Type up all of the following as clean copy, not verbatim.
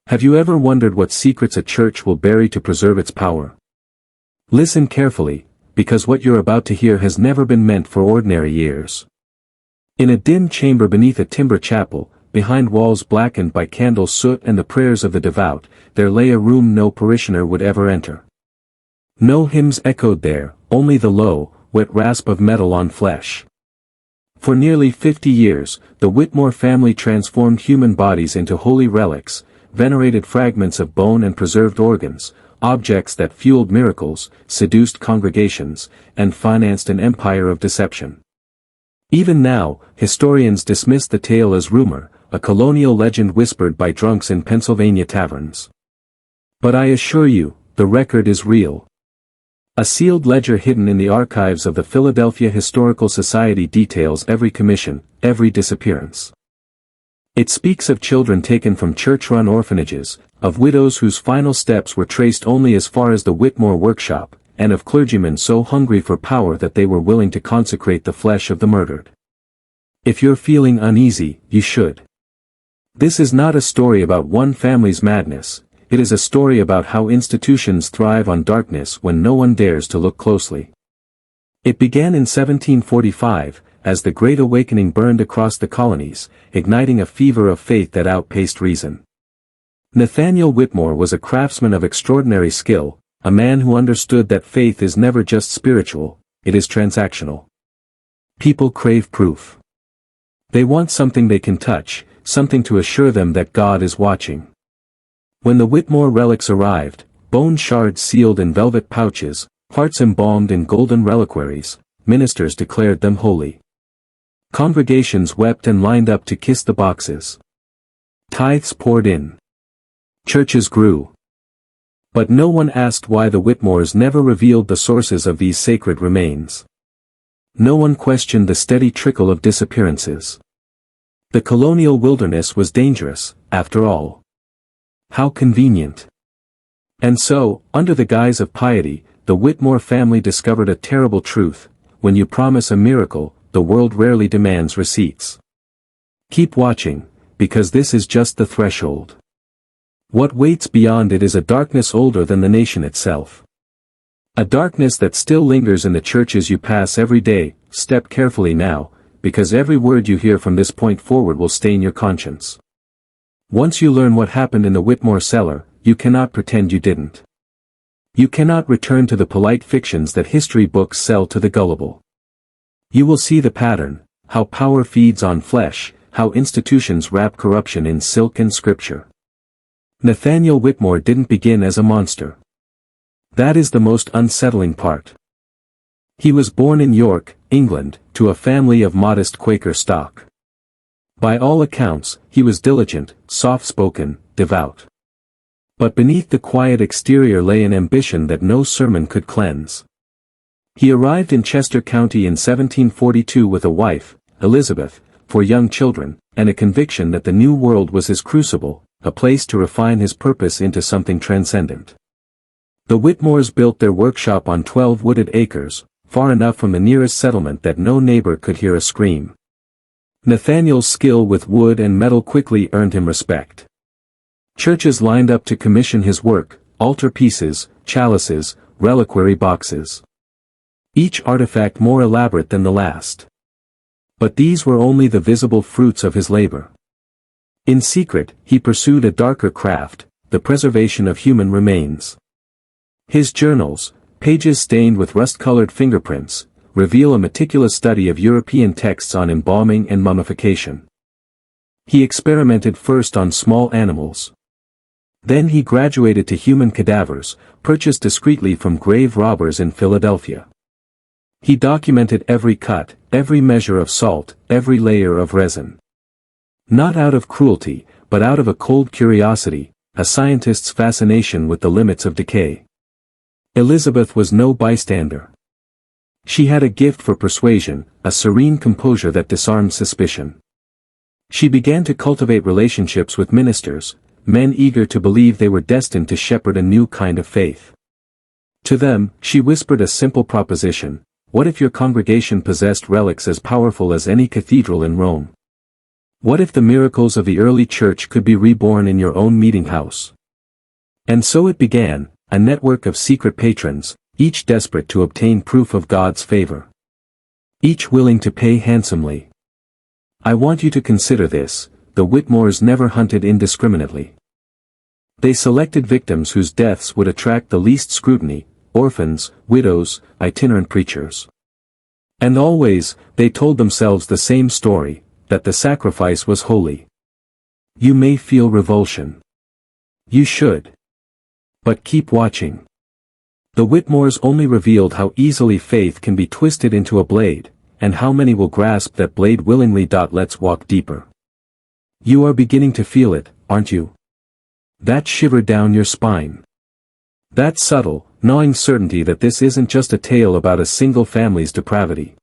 Have you ever wondered what secrets a church will bury to preserve its power? Listen carefully, because what you're about to hear has never been meant for ordinary ears. In a dim chamber beneath a timber chapel, behind walls blackened by candle soot and the prayers of the devout, there lay a room no parishioner would ever enter. No hymns echoed there, only the low, wet rasp of metal on flesh. For nearly 50 years, the Whitmore family transformed human bodies into holy relics, venerated fragments of bone and preserved organs, objects that fueled miracles, seduced congregations, and financed an empire of deception. Even now, historians dismiss the tale as rumor, a colonial legend whispered by drunks in Pennsylvania taverns. But I assure you, the record is real. A sealed ledger hidden in the archives of the Philadelphia Historical Society details every commission, every disappearance. It speaks of children taken from church-run orphanages, of widows whose final steps were traced only as far as the Whitmore workshop, and of clergymen so hungry for power that they were willing to consecrate the flesh of the murdered. If you're feeling uneasy, you should. This is not a story about one family's madness, it is a story about how institutions thrive on darkness when no one dares to look closely. It began in 1745, as the Great Awakening burned across the colonies, igniting a fever of faith that outpaced reason. Nathaniel Whitmore was a craftsman of extraordinary skill, a man who understood that faith is never just spiritual, it is transactional. People crave proof. They want something they can touch, something to assure them that God is watching. When the Whitmore relics arrived, bone shards sealed in velvet pouches, hearts embalmed in golden reliquaries, ministers declared them holy. Congregations wept and lined up to kiss the boxes. Tithes poured in. Churches grew. But no one asked why the Whitmores never revealed the sources of these sacred remains. No one questioned the steady trickle of disappearances. The colonial wilderness was dangerous, after all. How convenient. And so, under the guise of piety, the Whitmore family discovered a terrible truth: when you promise a miracle, the world rarely demands receipts. Keep watching, because this is just the threshold. What waits beyond it is a darkness older than the nation itself. A darkness that still lingers in the churches you pass every day. Step carefully now, because every word you hear from this point forward will stain your conscience. Once you learn what happened in the Whitmore cellar, you cannot pretend you didn't. You cannot return to the polite fictions that history books sell to the gullible. You will see the pattern, how power feeds on flesh, how institutions wrap corruption in silk and scripture. Nathaniel Whitmore didn't begin as a monster. That is the most unsettling part. He was born in York, England, to a family of modest Quaker stock. By all accounts, he was diligent, soft-spoken, devout. But beneath the quiet exterior lay an ambition that no sermon could cleanse. He arrived in Chester County in 1742 with a wife, Elizabeth, 4 young children, and a conviction that the New World was his crucible, a place to refine his purpose into something transcendent. The Whitmores built their workshop on 12 wooded acres, far enough from the nearest settlement that no neighbor could hear a scream. Nathaniel's skill with wood and metal quickly earned him respect. Churches lined up to commission his work: altar pieces, chalices, reliquary boxes. Each artifact more elaborate than the last. But these were only the visible fruits of his labor. In secret, he pursued a darker craft, the preservation of human remains. His journals, pages stained with rust-colored fingerprints, reveal a meticulous study of European texts on embalming and mummification. He experimented first on small animals. Then he graduated to human cadavers, purchased discreetly from grave robbers in Philadelphia. He documented every cut, every measure of salt, every layer of resin. Not out of cruelty, but out of a cold curiosity, a scientist's fascination with the limits of decay. Elizabeth was no bystander. She had a gift for persuasion, a serene composure that disarmed suspicion. She began to cultivate relationships with ministers, men eager to believe they were destined to shepherd a new kind of faith. To them, she whispered a simple proposition: what if your congregation possessed relics as powerful as any cathedral in Rome? What if the miracles of the early church could be reborn in your own meeting house? And so it began, a network of secret patrons, each desperate to obtain proof of God's favor. Each willing to pay handsomely. I want you to consider this: the Whitmores never hunted indiscriminately. They selected victims whose deaths would attract the least scrutiny: orphans, widows, itinerant preachers. And always, they told themselves the same story, that the sacrifice was holy. You may feel revulsion. You should. But keep watching. The Whitmores only revealed how easily faith can be twisted into a blade, and how many will grasp that blade willingly. Let's walk deeper. You are beginning to feel it, aren't you? That shiver down your spine. That subtle, gnawing certainty that this isn't just a tale about a single family's depravity.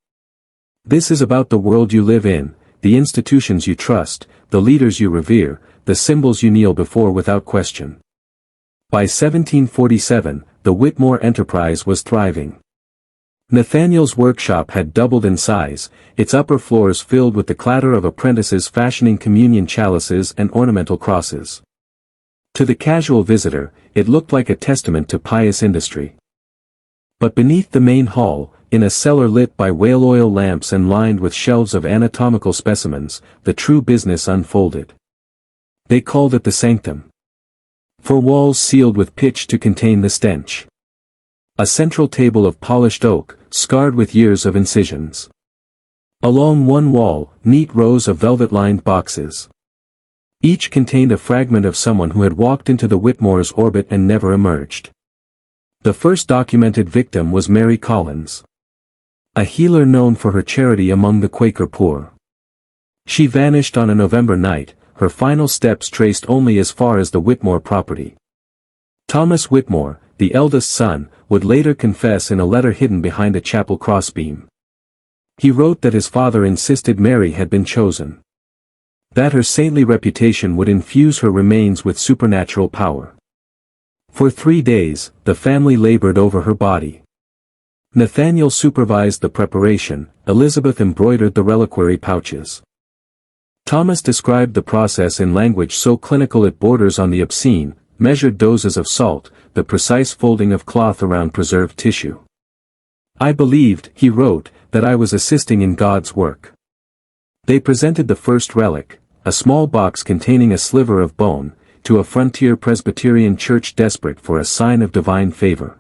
This is about the world you live in, the institutions you trust, the leaders you revere, the symbols you kneel before without question. By 1747, the Whitmore enterprise was thriving. Nathaniel's workshop had doubled in size, its upper floors filled with the clatter of apprentices fashioning communion chalices and ornamental crosses. To the casual visitor, it looked like a testament to pious industry. But beneath the main hall, in a cellar lit by whale oil lamps and lined with shelves of anatomical specimens, the true business unfolded. They called it the sanctum. For walls sealed with pitch to contain the stench. A central table of polished oak, scarred with years of incisions. Along one wall, neat rows of velvet-lined boxes. Each contained a fragment of someone who had walked into the Whitmore's orbit and never emerged. The first documented victim was Mary Collins. A healer known for her charity among the Quaker poor. She vanished on a November night, her final steps traced only as far as the Whitmore property. Thomas Whitmore, the eldest son, would later confess in a letter hidden behind a chapel crossbeam. He wrote that his father insisted Mary had been chosen. That her saintly reputation would infuse her remains with supernatural power. For 3 days, the family labored over her body. Nathaniel supervised the preparation, Elizabeth embroidered the reliquary pouches. Thomas described the process in language so clinical it borders on the obscene, measured doses of salt, the precise folding of cloth around preserved tissue. I believed, he wrote, that I was assisting in God's work. They presented the first relic, a small box containing a sliver of bone, to a frontier Presbyterian church desperate for a sign of divine favor.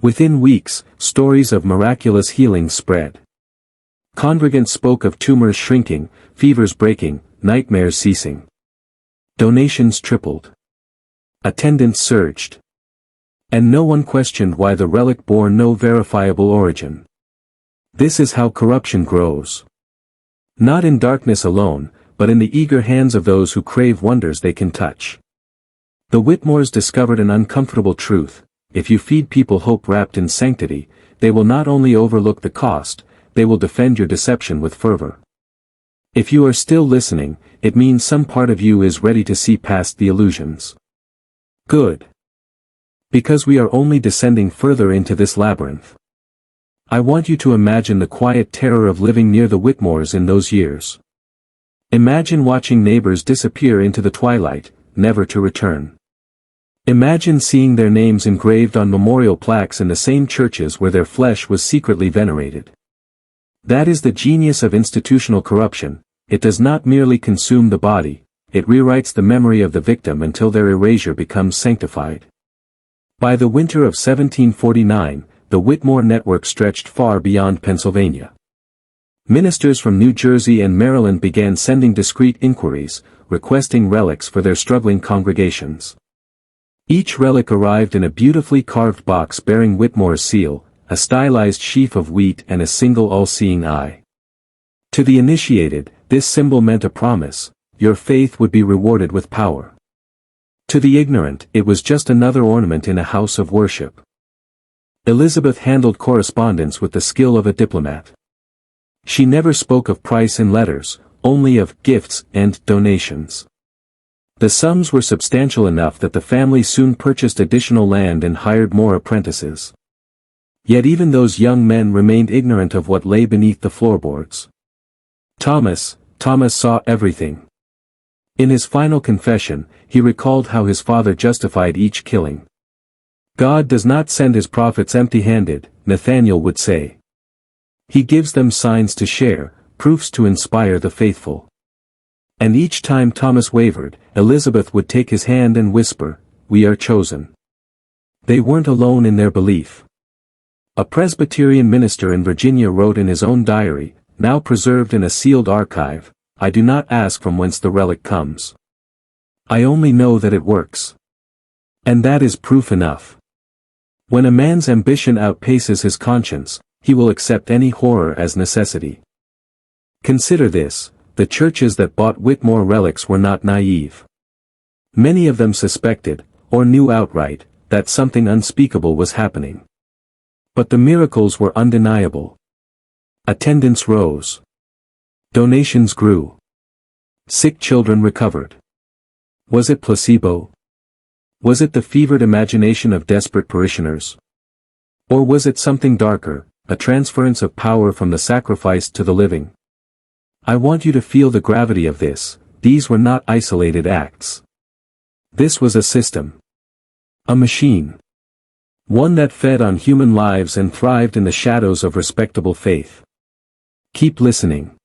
Within weeks, stories of miraculous healing spread. Congregants spoke of tumors shrinking, fevers breaking, nightmares ceasing. Donations tripled. Attendance surged. And no one questioned why the relic bore no verifiable origin. This is how corruption grows. Not in darkness alone, but in the eager hands of those who crave wonders they can touch. The Whitmores discovered an uncomfortable truth: if you feed people hope wrapped in sanctity, they will not only overlook the cost, they will defend your deception with fervor. If you are still listening, it means some part of you is ready to see past the illusions. Good. Because we are only descending further into this labyrinth. I want you to imagine the quiet terror of living near the Whitmores in those years. Imagine watching neighbors disappear into the twilight, never to return. Imagine seeing their names engraved on memorial plaques in the same churches where their flesh was secretly venerated. That is the genius of institutional corruption. It does not merely consume the body, it rewrites the memory of the victim until their erasure becomes sanctified. By the winter of 1749, the Whitmore network stretched far beyond Pennsylvania. Ministers from New Jersey and Maryland began sending discreet inquiries, requesting relics for their struggling congregations. Each relic arrived in a beautifully carved box bearing Whitmore's seal, a stylized sheaf of wheat and a single all-seeing eye. To the initiated, this symbol meant a promise: your faith would be rewarded with power. To the ignorant, it was just another ornament in a house of worship. Elizabeth handled correspondence with the skill of a diplomat. She never spoke of price in letters, only of gifts and donations. The sums were substantial enough that the family soon purchased additional land and hired more apprentices. Yet even those young men remained ignorant of what lay beneath the floorboards. Thomas, Thomas saw everything. In his final confession, he recalled how his father justified each killing. God does not send his prophets empty-handed, Nathaniel would say. He gives them signs to share, proofs to inspire the faithful. And each time Thomas wavered, Elizabeth would take his hand and whisper, "We are chosen." They weren't alone in their belief. A Presbyterian minister in Virginia wrote in his own diary, now preserved in a sealed archive, "I do not ask from whence the relic comes. I only know that it works. And that is proof enough." When a man's ambition outpaces his conscience, he will accept any horror as necessity. Consider this, the churches that bought Whitmore relics were not naive. Many of them suspected, or knew outright, that something unspeakable was happening. But the miracles were undeniable. Attendance rose. Donations grew. Sick children recovered. Was it placebo? Was it the fevered imagination of desperate parishioners? Or was it something darker, a transference of power from the sacrificed to the living? I want you to feel the gravity of this. These were not isolated acts. This was a system. A machine. One that fed on human lives and thrived in the shadows of respectable faith. Keep listening.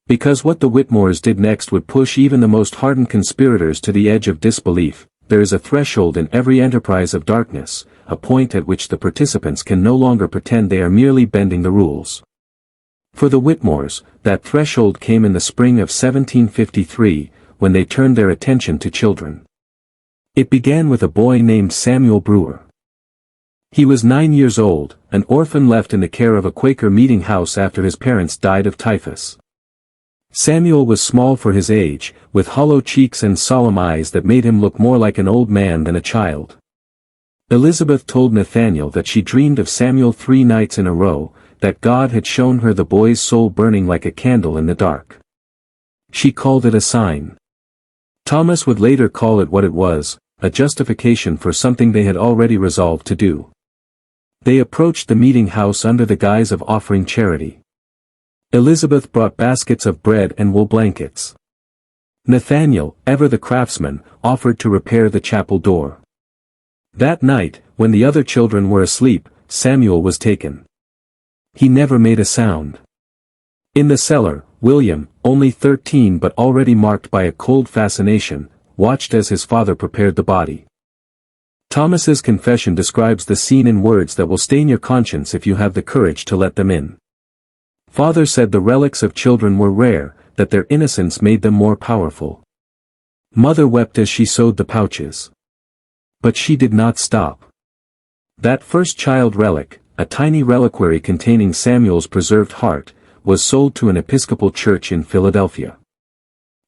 Because what the Whitmores did next would push even the most hardened conspirators to the edge of disbelief. There is a threshold in every enterprise of darkness, a point at which the participants can no longer pretend they are merely bending the rules. For the Whitmores, that threshold came in the spring of 1753, when they turned their attention to children. It began with a boy named Samuel Brewer. He was 9 years old, an orphan left in the care of a Quaker meeting house after his parents died of typhus. Samuel was small for his age, with hollow cheeks and solemn eyes that made him look more like an old man than a child. Elizabeth told Nathaniel that she dreamed of Samuel 3 nights in a row, that God had shown her the boy's soul burning like a candle in the dark. She called it a sign. Thomas would later call it what it was, a justification for something they had already resolved to do. They approached the meeting house under the guise of offering charity. Elizabeth brought baskets of bread and wool blankets. Nathaniel, ever the craftsman, offered to repair the chapel door. That night, when the other children were asleep, Samuel was taken. He never made a sound. In the cellar, William, only 13 but already marked by a cold fascination, watched as his father prepared the body. Thomas's confession describes the scene in words that will stain your conscience if you have the courage to let them in. Father said the relics of children were rare, that their innocence made them more powerful. Mother wept as she sewed the pouches. But she did not stop. That first child relic, a tiny reliquary containing Samuel's preserved heart, was sold to an Episcopal church in Philadelphia.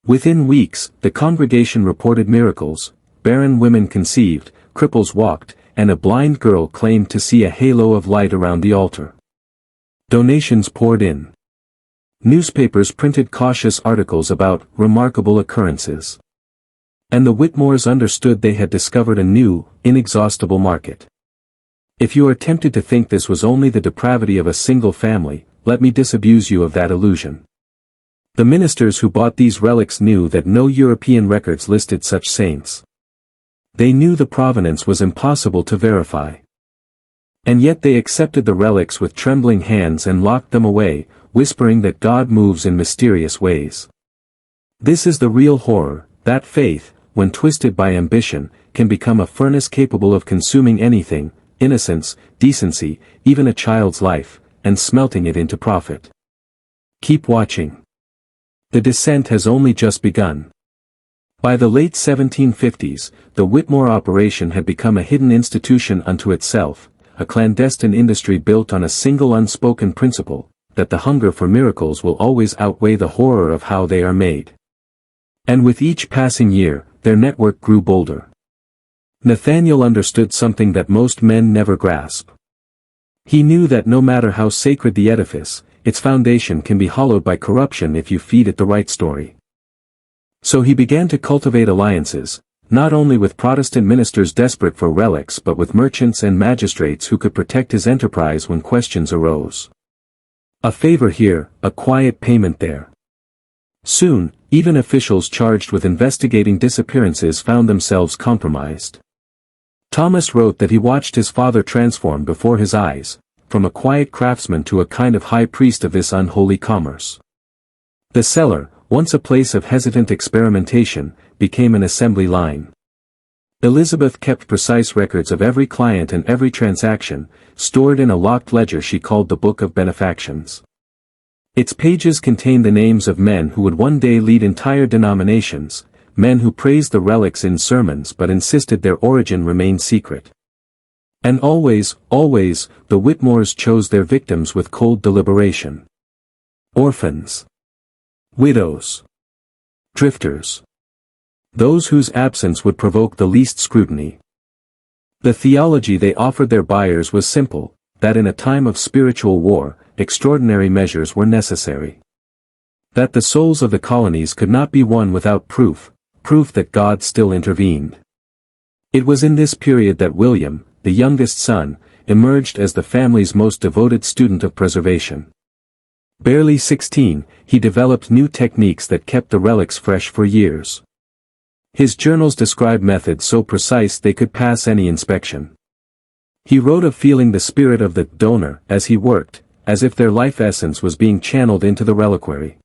Within weeks, the congregation reported miracles, barren women conceived, cripples walked, and a blind girl claimed to see a halo of light around the altar. Donations poured in. Newspapers printed cautious articles about remarkable occurrences. And the Whitmores understood they had discovered a new, inexhaustible market. If you are tempted to think this was only the depravity of a single family, let me disabuse you of that illusion. The ministers who bought these relics knew that no European records listed such saints. They knew the provenance was impossible to verify. And yet they accepted the relics with trembling hands and locked them away, whispering that God moves in mysterious ways. This is the real horror, that faith, when twisted by ambition, can become a furnace capable of consuming anything, innocence, decency, even a child's life, and smelting it into profit. Keep watching. The descent has only just begun. By the late 1750s, the Whitmore operation had become a hidden institution unto itself, a clandestine industry built on a single unspoken principle, that the hunger for miracles will always outweigh the horror of how they are made. And with each passing year, their network grew bolder. Nathaniel understood something that most men never grasp. He knew that no matter how sacred the edifice, its foundation can be hollowed by corruption if you feed it the right story. So he began to cultivate alliances, not only with Protestant ministers desperate for relics but with merchants and magistrates who could protect his enterprise when questions arose. A favor here, a quiet payment there. Soon, even officials charged with investigating disappearances found themselves compromised. Thomas wrote that he watched his father transform before his eyes, from a quiet craftsman to a kind of high priest of this unholy commerce. The cellar, once a place of hesitant experimentation, became an assembly line. Elizabeth kept precise records of every client and every transaction, stored in a locked ledger she called the Book of Benefactions. Its pages contained the names of men who would one day lead entire denominations, men who praised the relics in sermons but insisted their origin remain secret. And always, the Whitmores chose their victims with cold deliberation. Orphans. Widows. Drifters. Those whose absence would provoke the least scrutiny. The theology they offered their buyers was simple, that in a time of spiritual war, extraordinary measures were necessary. That the souls of the colonies could not be won without proof that God still intervened. It was in this period that William, the youngest son, emerged as the family's most devoted student of preservation. Barely 16, he developed new techniques that kept the relics fresh for years. His journals describe methods so precise they could pass any inspection. He wrote of feeling the spirit of the donor as he worked, as if their life essence was being channeled into the reliquary.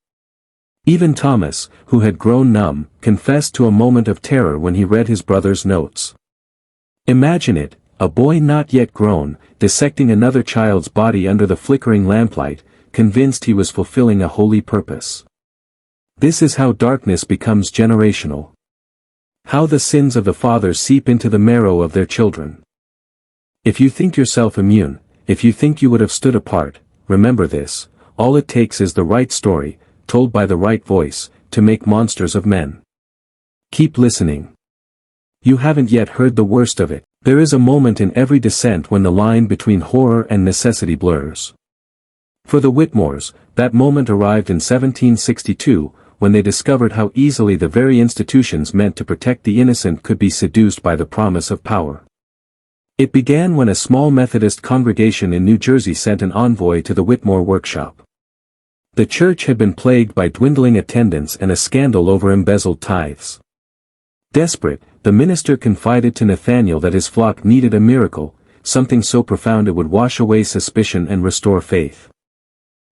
Even Thomas, who had grown numb, confessed to a moment of terror when he read his brother's notes. Imagine it, a boy not yet grown, dissecting another child's body under the flickering lamplight, convinced he was fulfilling a holy purpose. This is how darkness becomes generational. How the sins of the fathers seep into the marrow of their children. If you think yourself immune, if you think you would have stood apart, remember this, all it takes is the right story, told by the right voice, to make monsters of men. Keep listening. You haven't yet heard the worst of it. There is a moment in every descent when the line between horror and necessity blurs. For the Whitmores, that moment arrived in 1762, when they discovered how easily the very institutions meant to protect the innocent could be seduced by the promise of power. It began when a small Methodist congregation in New Jersey sent an envoy to the Whitmore workshop. The church had been plagued by dwindling attendance and a scandal over embezzled tithes. Desperate, the minister confided to Nathaniel that his flock needed a miracle, something so profound it would wash away suspicion and restore faith.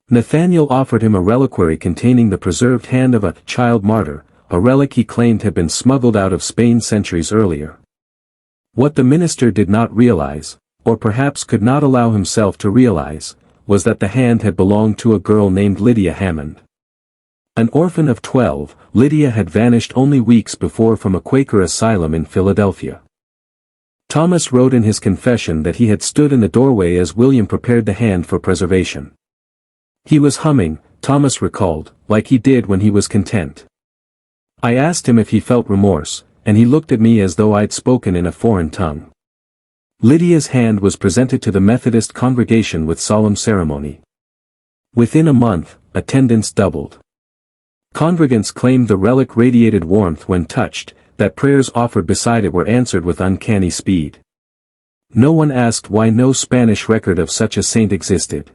Nathaniel offered him a reliquary containing the preserved hand of a child martyr, a relic he claimed had been smuggled out of Spain centuries earlier. What the minister did not realize, or perhaps could not allow himself to realize, was that the hand had belonged to a girl named Lydia Hammond. An orphan of 12, Lydia had vanished only weeks before from a Quaker asylum in Philadelphia. Thomas wrote in his confession that he had stood in the doorway as William prepared the hand for preservation. He was humming, Thomas recalled, like he did when he was content. I asked him if he felt remorse, and he looked at me as though I'd spoken in a foreign tongue. Lydia's hand was presented to the Methodist congregation with solemn ceremony. Within a month, attendance doubled. Congregants claimed the relic radiated warmth when touched, that prayers offered beside it were answered with uncanny speed. No one asked why no Spanish record of such a saint existed.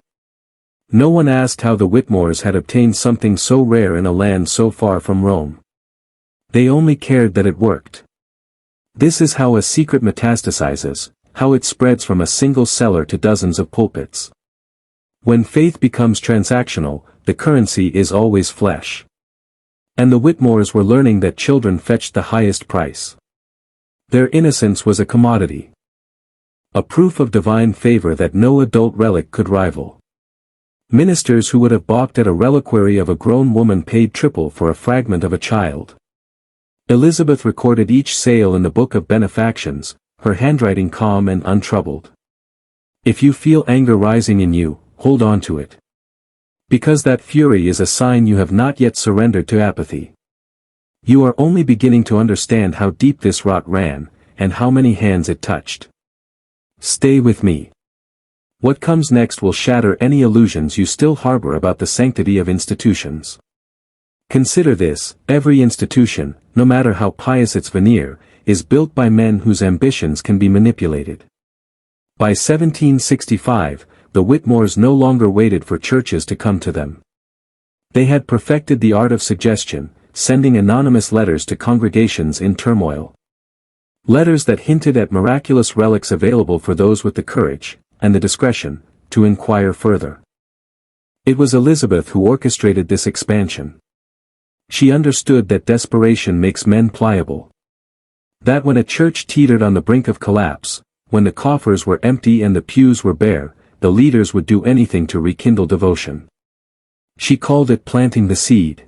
No one asked how the Whitmores had obtained something so rare in a land so far from Rome. They only cared that it worked. This is how a secret metastasizes, how it spreads from a single cellar to dozens of pulpits. When faith becomes transactional, the currency is always flesh. And the Whitmores were learning that children fetched the highest price. Their innocence was a commodity. A proof of divine favor that no adult relic could rival. Ministers who would have balked at a reliquary of a grown woman paid triple for a fragment of a child. Elizabeth recorded each sale in the Book of Benefactions, her handwriting calm and untroubled. If you feel anger rising in you, hold on to it. Because that fury is a sign you have not yet surrendered to apathy. You are only beginning to understand how deep this rot ran, and how many hands it touched. Stay with me. What comes next will shatter any illusions you still harbor about the sanctity of institutions. Consider this, every institution, no matter how pious its veneer, is built by men whose ambitions can be manipulated. By 1765, the Whitmores no longer waited for churches to come to them. They had perfected the art of suggestion, sending anonymous letters to congregations in turmoil. Letters that hinted at miraculous relics available for those with the courage, and the discretion, to inquire further. It was Elizabeth who orchestrated this expansion. She understood that desperation makes men pliable. That when a church teetered on the brink of collapse, when the coffers were empty and the pews were bare, the leaders would do anything to rekindle devotion. She called it planting the seed.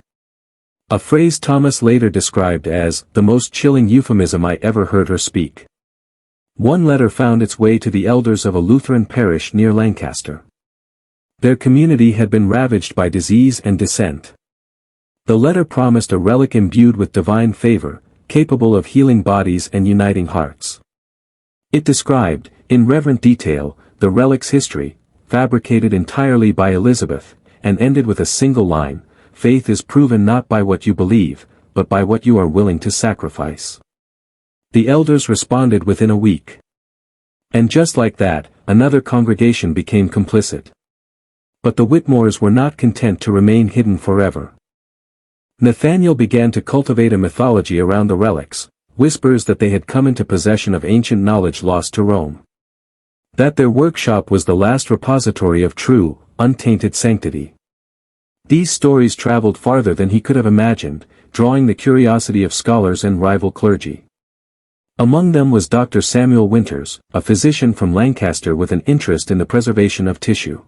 A phrase Thomas later described as the most chilling euphemism I ever heard her speak. One letter found its way to the elders of a Lutheran parish near Lancaster. Their community had been ravaged by disease and dissent. The letter promised a relic imbued with divine favor, capable of healing bodies and uniting hearts. It described, in reverent detail, the relic's history, fabricated entirely by Elizabeth, and ended with a single line: "Faith is proven not by what you believe, but by what you are willing to sacrifice." The elders responded within a week. And just like that, another congregation became complicit. But the Whitmores were not content to remain hidden forever. Nathaniel began to cultivate a mythology around the relics, whispers that they had come into possession of ancient knowledge lost to Rome. That their workshop was the last repository of true, untainted sanctity. These stories traveled farther than he could have imagined, drawing the curiosity of scholars and rival clergy. Among them was Dr. Samuel Winters, a physician from Lancaster with an interest in the preservation of tissue.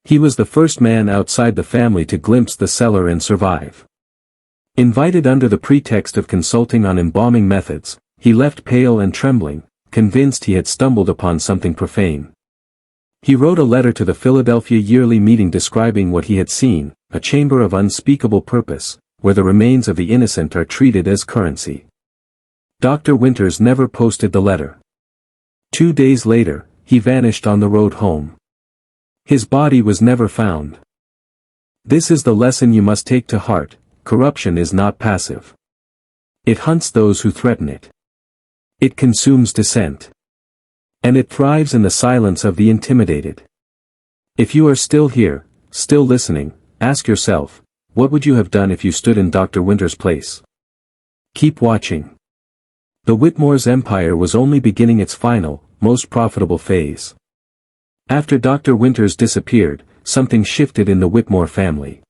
He was the first man outside the family to glimpse the cellar and survive. Invited under the pretext of consulting on embalming methods, he left pale and trembling, convinced he had stumbled upon something profane. He wrote a letter to the Philadelphia Yearly Meeting describing what he had seen, a chamber of unspeakable purpose, where the remains of the innocent are treated as currency. Dr. Winters never posted the letter. 2 days later, he vanished on the road home. His body was never found. This is the lesson you must take to heart: corruption is not passive. It hunts those who threaten it. It consumes dissent. And it thrives in the silence of the intimidated. If you are still here, still listening, ask yourself, what would you have done if you stood in Dr. Winters' place? Keep watching. The Whitmore's empire was only beginning its final, most profitable phase. After Dr. Winters disappeared, something shifted in the Whitmore family.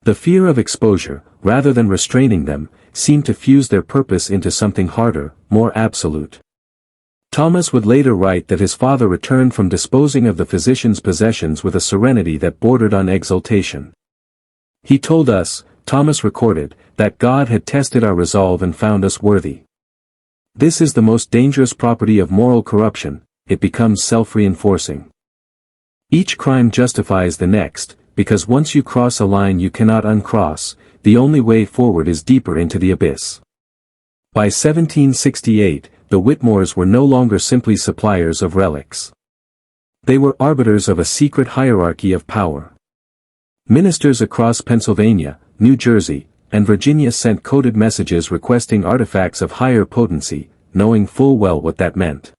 The fear of exposure, rather than restraining them, seemed to fuse their purpose into something harder, more absolute. Thomas would later write that his father returned from disposing of the physician's possessions with a serenity that bordered on exultation. He told us, Thomas recorded, that God had tested our resolve and found us worthy. This is the most dangerous property of moral corruption: it becomes self-reinforcing. Each crime justifies the next, because once you cross a line you cannot uncross, the only way forward is deeper into the abyss. By 1768, the Whitmores were no longer simply suppliers of relics. They were arbiters of a secret hierarchy of power. Ministers across Pennsylvania, New Jersey, and Virginia sent coded messages requesting artifacts of higher potency, knowing full well what that meant.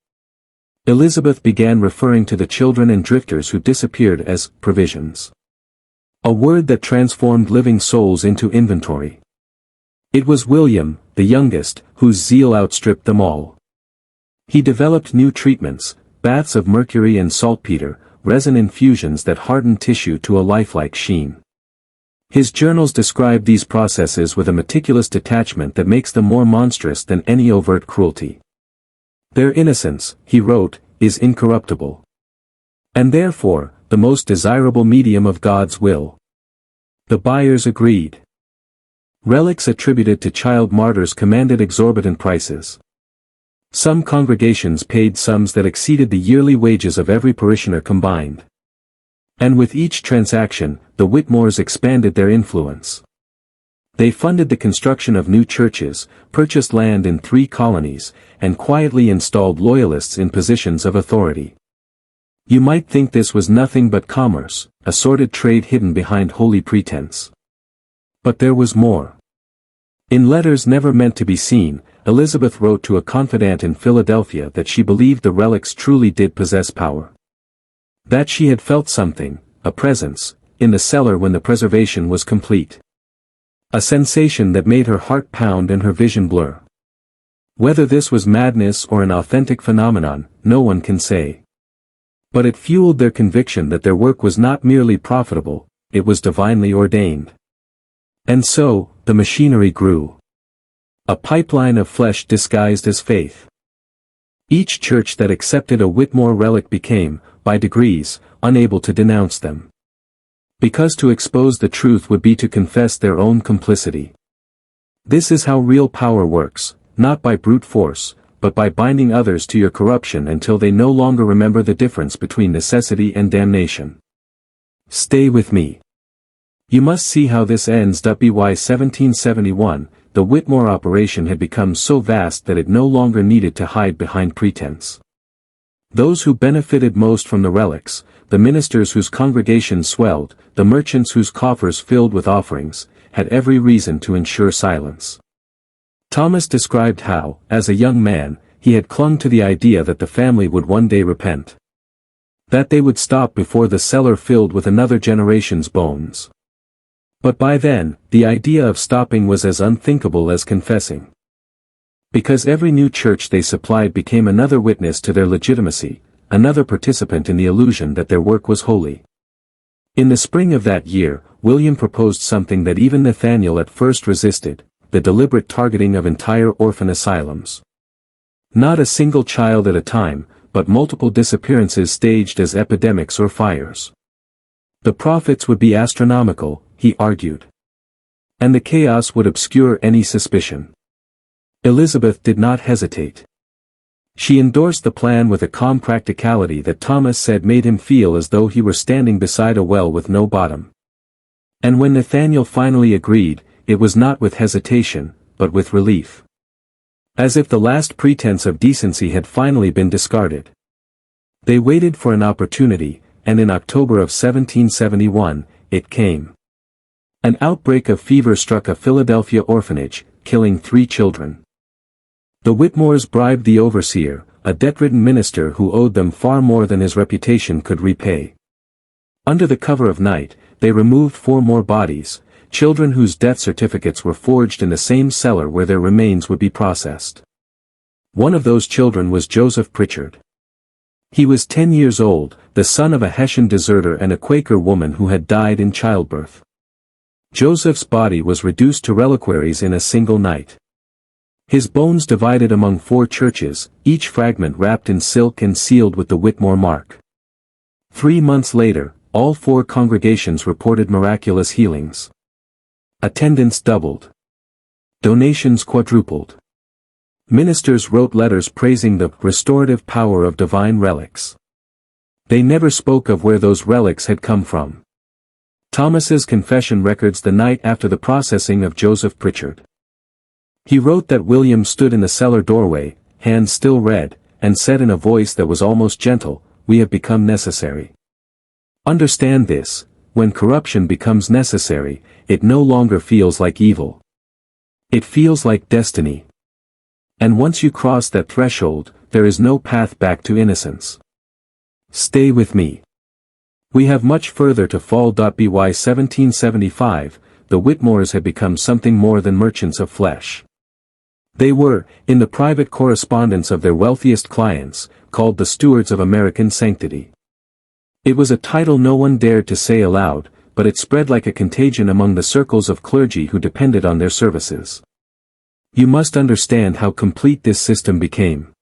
Elizabeth began referring to the children and drifters who disappeared as provisions. A word that transformed living souls into inventory. It was William, the youngest, whose zeal outstripped them all. He developed new treatments, baths of mercury and saltpeter, resin infusions that hardened tissue to a lifelike sheen. His journals describe these processes with a meticulous detachment that makes them more monstrous than any overt cruelty. Their innocence, he wrote, is incorruptible. And therefore, the most desirable medium of God's will. The buyers agreed. Relics attributed to child martyrs commanded exorbitant prices. Some congregations paid sums that exceeded the yearly wages of every parishioner combined. And with each transaction, the Whitmores expanded their influence. They funded the construction of new churches, purchased land in 3 colonies, and quietly installed loyalists in positions of authority. You might think this was nothing but commerce, a sordid trade hidden behind holy pretense. But there was more. In letters never meant to be seen, Elizabeth wrote to a confidant in Philadelphia that she believed the relics truly did possess power. That she had felt something, a presence, in the cellar when the preservation was complete. A sensation that made her heart pound and her vision blur. Whether this was madness or an authentic phenomenon, no one can say. But it fueled their conviction that their work was not merely profitable, it was divinely ordained. And so, the machinery grew. A pipeline of flesh disguised as faith. Each church that accepted a Whitmore relic became, by degrees, unable to denounce them. Because to expose the truth would be to confess their own complicity. This is how real power works, not by brute force, but by binding others to your corruption until they no longer remember the difference between necessity and damnation. Stay with me. You must see how this ends. By 1771, the Whitmore operation had become so vast that it no longer needed to hide behind pretense. Those who benefited most from the relics, the ministers whose congregations swelled, the merchants whose coffers filled with offerings, had every reason to ensure silence. Thomas described how, as a young man, he had clung to the idea that the family would one day repent. That they would stop before the cellar filled with another generation's bones. But by then, the idea of stopping was as unthinkable as confessing. Because every new church they supplied became another witness to their legitimacy, another participant in the illusion that their work was holy. In the spring of that year, William proposed something that even Nathaniel at first resisted, the deliberate targeting of entire orphan asylums. Not a single child at a time, but multiple disappearances staged as epidemics or fires. The profits would be astronomical, he argued. And the chaos would obscure any suspicion. Elizabeth did not hesitate. She endorsed the plan with a calm practicality that Thomas said made him feel as though he were standing beside a well with no bottom. And when Nathaniel finally agreed, it was not with hesitation, but with relief. As if the last pretense of decency had finally been discarded. They waited for an opportunity, and in October of 1771, it came. An outbreak of fever struck a Philadelphia orphanage, killing 3 children. The Whitmores bribed the overseer, a debt-ridden minister who owed them far more than his reputation could repay. Under the cover of night, they removed 4 more bodies, children whose death certificates were forged in the same cellar where their remains would be processed. One of those children was Joseph Pritchard. He was 10 years old, the son of a Hessian deserter and a Quaker woman who had died in childbirth. Joseph's body was reduced to reliquaries in a single night. His bones divided among 4 churches, each fragment wrapped in silk and sealed with the Whitmore mark. 3 months later, all 4 congregations reported miraculous healings. Attendance doubled. Donations quadrupled. Ministers wrote letters praising the restorative power of divine relics. They never spoke of where those relics had come from. Thomas's confession records the night after the processing of Joseph Pritchard. He wrote that William stood in the cellar doorway, hands still red, and said in a voice that was almost gentle, "We have become necessary." Understand this, when corruption becomes necessary, it no longer feels like evil. It feels like destiny. And once you cross that threshold, there is no path back to innocence. Stay with me. We have much further to fall. By 1775, the Whitmores had become something more than merchants of flesh. They were, in the private correspondence of their wealthiest clients, called the stewards of American sanctity. It was a title no one dared to say aloud, but it spread like a contagion among the circles of clergy who depended on their services. You must understand how complete this system became.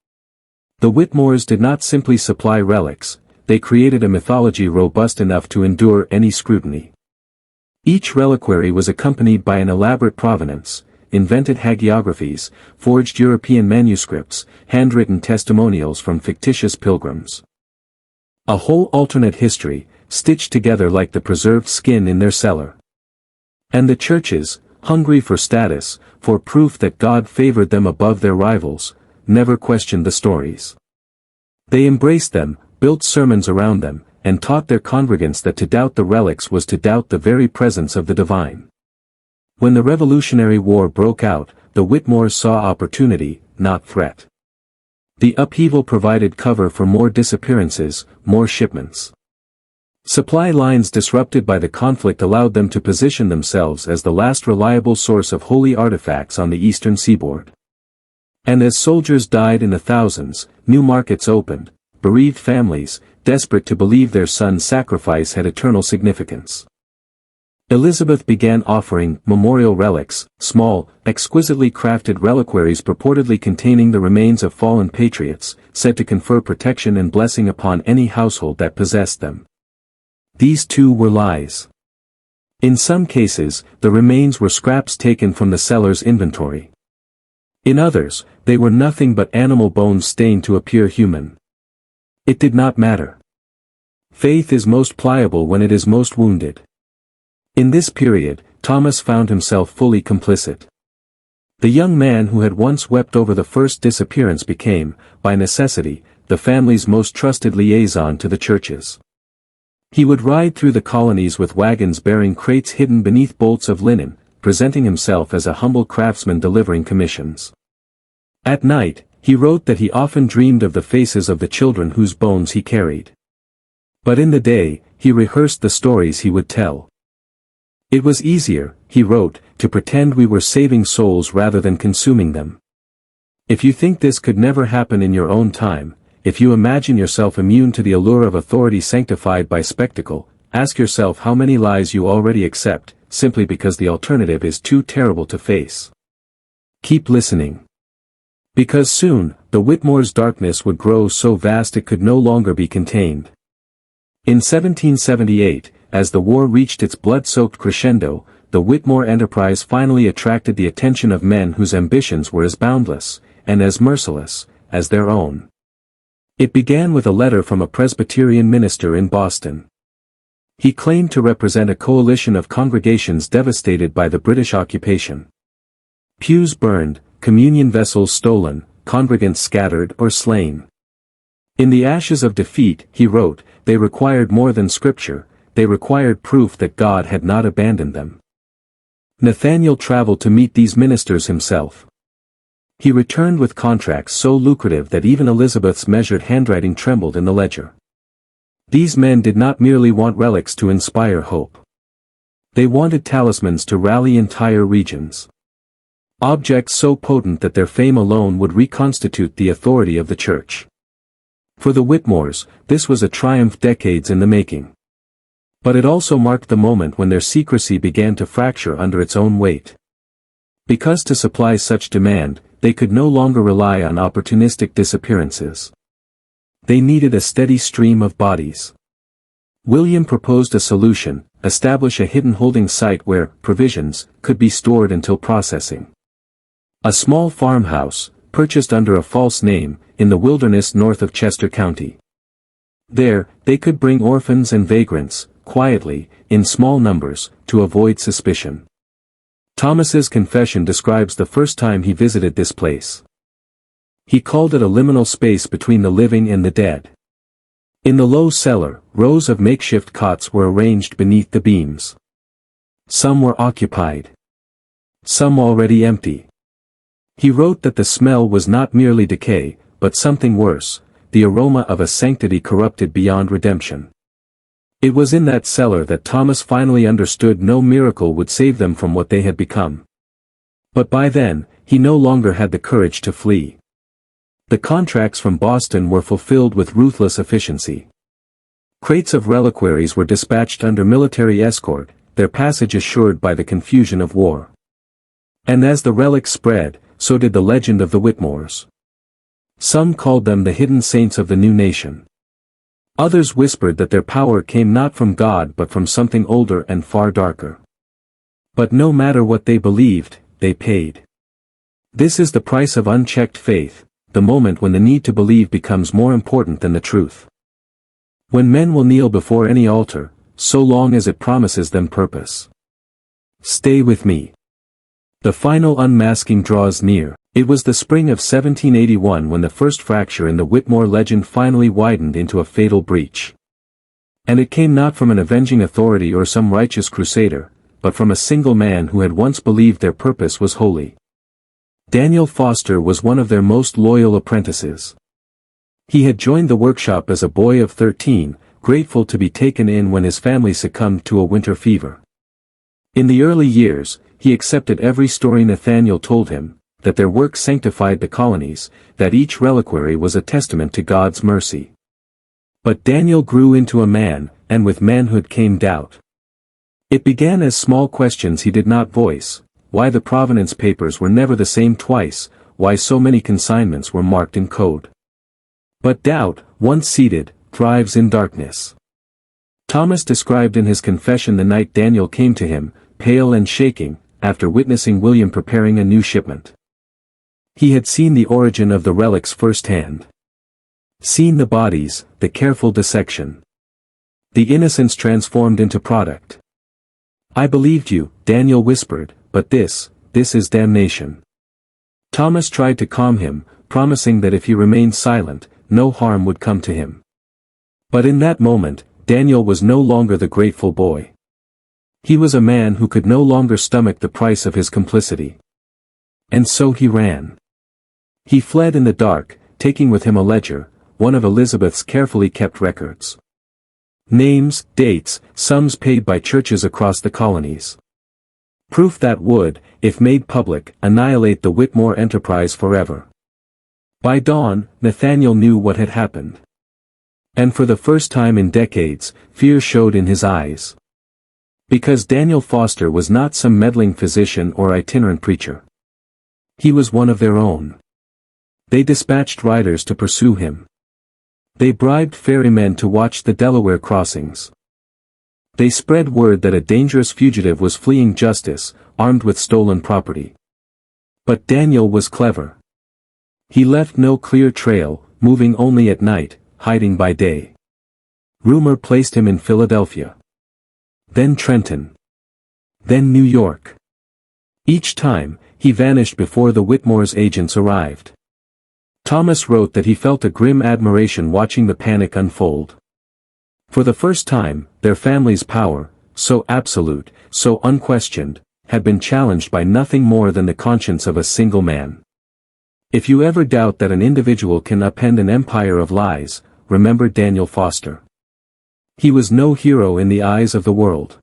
The Whitmores did not simply supply relics, they created a mythology robust enough to endure any scrutiny. Each reliquary was accompanied by an elaborate provenance, invented hagiographies, forged European manuscripts, handwritten testimonials from fictitious pilgrims. A whole alternate history, stitched together like the preserved skin in their cellar. And the churches, hungry for status, for proof that God favored them above their rivals, never questioned the stories. They embraced them, built sermons around them, and taught their congregants that to doubt the relics was to doubt the very presence of the divine. When the Revolutionary War broke out, the Whitmores saw opportunity, not threat. The upheaval provided cover for more disappearances, more shipments. Supply lines disrupted by the conflict allowed them to position themselves as the last reliable source of holy artifacts on the eastern seaboard. And as soldiers died in the thousands, new markets opened, bereaved families, desperate to believe their son's sacrifice had eternal significance. Elizabeth began offering memorial relics, small, exquisitely crafted reliquaries purportedly containing the remains of fallen patriots, said to confer protection and blessing upon any household that possessed them. These too were lies. In some cases, the remains were scraps taken from the cellar's inventory. In others, they were nothing but animal bones stained to appear human. It did not matter. Faith is most pliable when it is most wounded. In this period, Thomas found himself fully complicit. The young man who had once wept over the first disappearance became, by necessity, the family's most trusted liaison to the churches. He would ride through the colonies with wagons bearing crates hidden beneath bolts of linen, presenting himself as a humble craftsman delivering commissions. At night, he wrote that he often dreamed of the faces of the children whose bones he carried. But in the day, he rehearsed the stories he would tell. It was easier, he wrote, to pretend we were saving souls rather than consuming them. If you think this could never happen in your own time, if you imagine yourself immune to the allure of authority sanctified by spectacle, ask yourself how many lies you already accept, simply because the alternative is too terrible to face. Keep listening. Because soon, the Whitmore's darkness would grow so vast it could no longer be contained. In 1778, as the war reached its blood-soaked crescendo, the Whitmore enterprise finally attracted the attention of men whose ambitions were as boundless, and as merciless, as their own. It began with a letter from a Presbyterian minister in Boston. He claimed to represent a coalition of congregations devastated by the British occupation. Pews burned, communion vessels stolen, congregants scattered or slain. In the ashes of defeat, he wrote, they required more than scripture, they required proof that God had not abandoned them. Nathaniel traveled to meet these ministers himself. He returned with contracts so lucrative that even Elizabeth's measured handwriting trembled in the ledger. These men did not merely want relics to inspire hope. They wanted talismans to rally entire regions. Objects so potent that their fame alone would reconstitute the authority of the church. For the Whitmores, this was a triumph decades in the making. But it also marked the moment when their secrecy began to fracture under its own weight. Because to supply such demand, they could no longer rely on opportunistic disappearances. They needed a steady stream of bodies. William proposed a solution: establish a hidden holding site where provisions could be stored until processing. A small farmhouse, purchased under a false name, in the wilderness north of Chester County. There, they could bring orphans and vagrants, quietly, in small numbers, to avoid suspicion. Thomas's confession describes the first time he visited this place. He called it a liminal space between the living and the dead. In the low cellar, rows of makeshift cots were arranged beneath the beams. Some were occupied. Some already empty. He wrote that the smell was not merely decay, but something worse, the aroma of a sanctity corrupted beyond redemption. It was in that cellar that Thomas finally understood no miracle would save them from what they had become. But by then, he no longer had the courage to flee. The contracts from Boston were fulfilled with ruthless efficiency. Crates of reliquaries were dispatched under military escort, their passage assured by the confusion of war. And as the relics spread, so did the legend of the Whitmores. Some called them the hidden saints of the new nation. Others whispered that their power came not from God but from something older and far darker. But no matter what they believed, they paid. This is the price of unchecked faith, the moment when the need to believe becomes more important than the truth. When men will kneel before any altar, so long as it promises them purpose. Stay with me. The final unmasking draws near. It was the spring of 1781 when the first fracture in the Whitmore legend finally widened into a fatal breach. And it came not from an avenging authority or some righteous crusader, but from a single man who had once believed their purpose was holy. Daniel Foster was one of their most loyal apprentices. He had joined the workshop as a boy of 13, grateful to be taken in when his family succumbed to a winter fever. In the early years, he accepted every story Nathaniel told him, that their work sanctified the colonies, that each reliquary was a testament to God's mercy. But Daniel grew into a man, and with manhood came doubt. It began as small questions he did not voice: why the provenance papers were never the same twice, why so many consignments were marked in code. But doubt, once seated, thrives in darkness. Thomas described in his confession the night Daniel came to him, pale and shaking, after witnessing William preparing a new shipment. He had seen the origin of the relics firsthand. Seen the bodies, the careful dissection. The innocence transformed into product. "I believed you," Daniel whispered, "but this is damnation." Thomas tried to calm him, promising that if he remained silent, no harm would come to him. But in that moment, Daniel was no longer the grateful boy. He was a man who could no longer stomach the price of his complicity. And so he ran. He fled in the dark, taking with him a ledger, one of Elizabeth's carefully kept records. Names, dates, sums paid by churches across the colonies. Proof that would, if made public, annihilate the Whitmore enterprise forever. By dawn, Nathaniel knew what had happened. And for the first time in decades, fear showed in his eyes. Because Daniel Foster was not some meddling physician or itinerant preacher. He was one of their own. They dispatched riders to pursue him. They bribed ferrymen to watch the Delaware crossings. They spread word that a dangerous fugitive was fleeing justice, armed with stolen property. But Daniel was clever. He left no clear trail, moving only at night, hiding by day. Rumor placed him in Philadelphia. Then Trenton. Then New York. Each time, he vanished before the Whitmore's agents arrived. Thomas wrote that he felt a grim admiration watching the panic unfold. For the first time, their family's power, so absolute, so unquestioned, had been challenged by nothing more than the conscience of a single man. If you ever doubt that an individual can upend an empire of lies, remember Daniel Foster. He was no hero in the eyes of the world.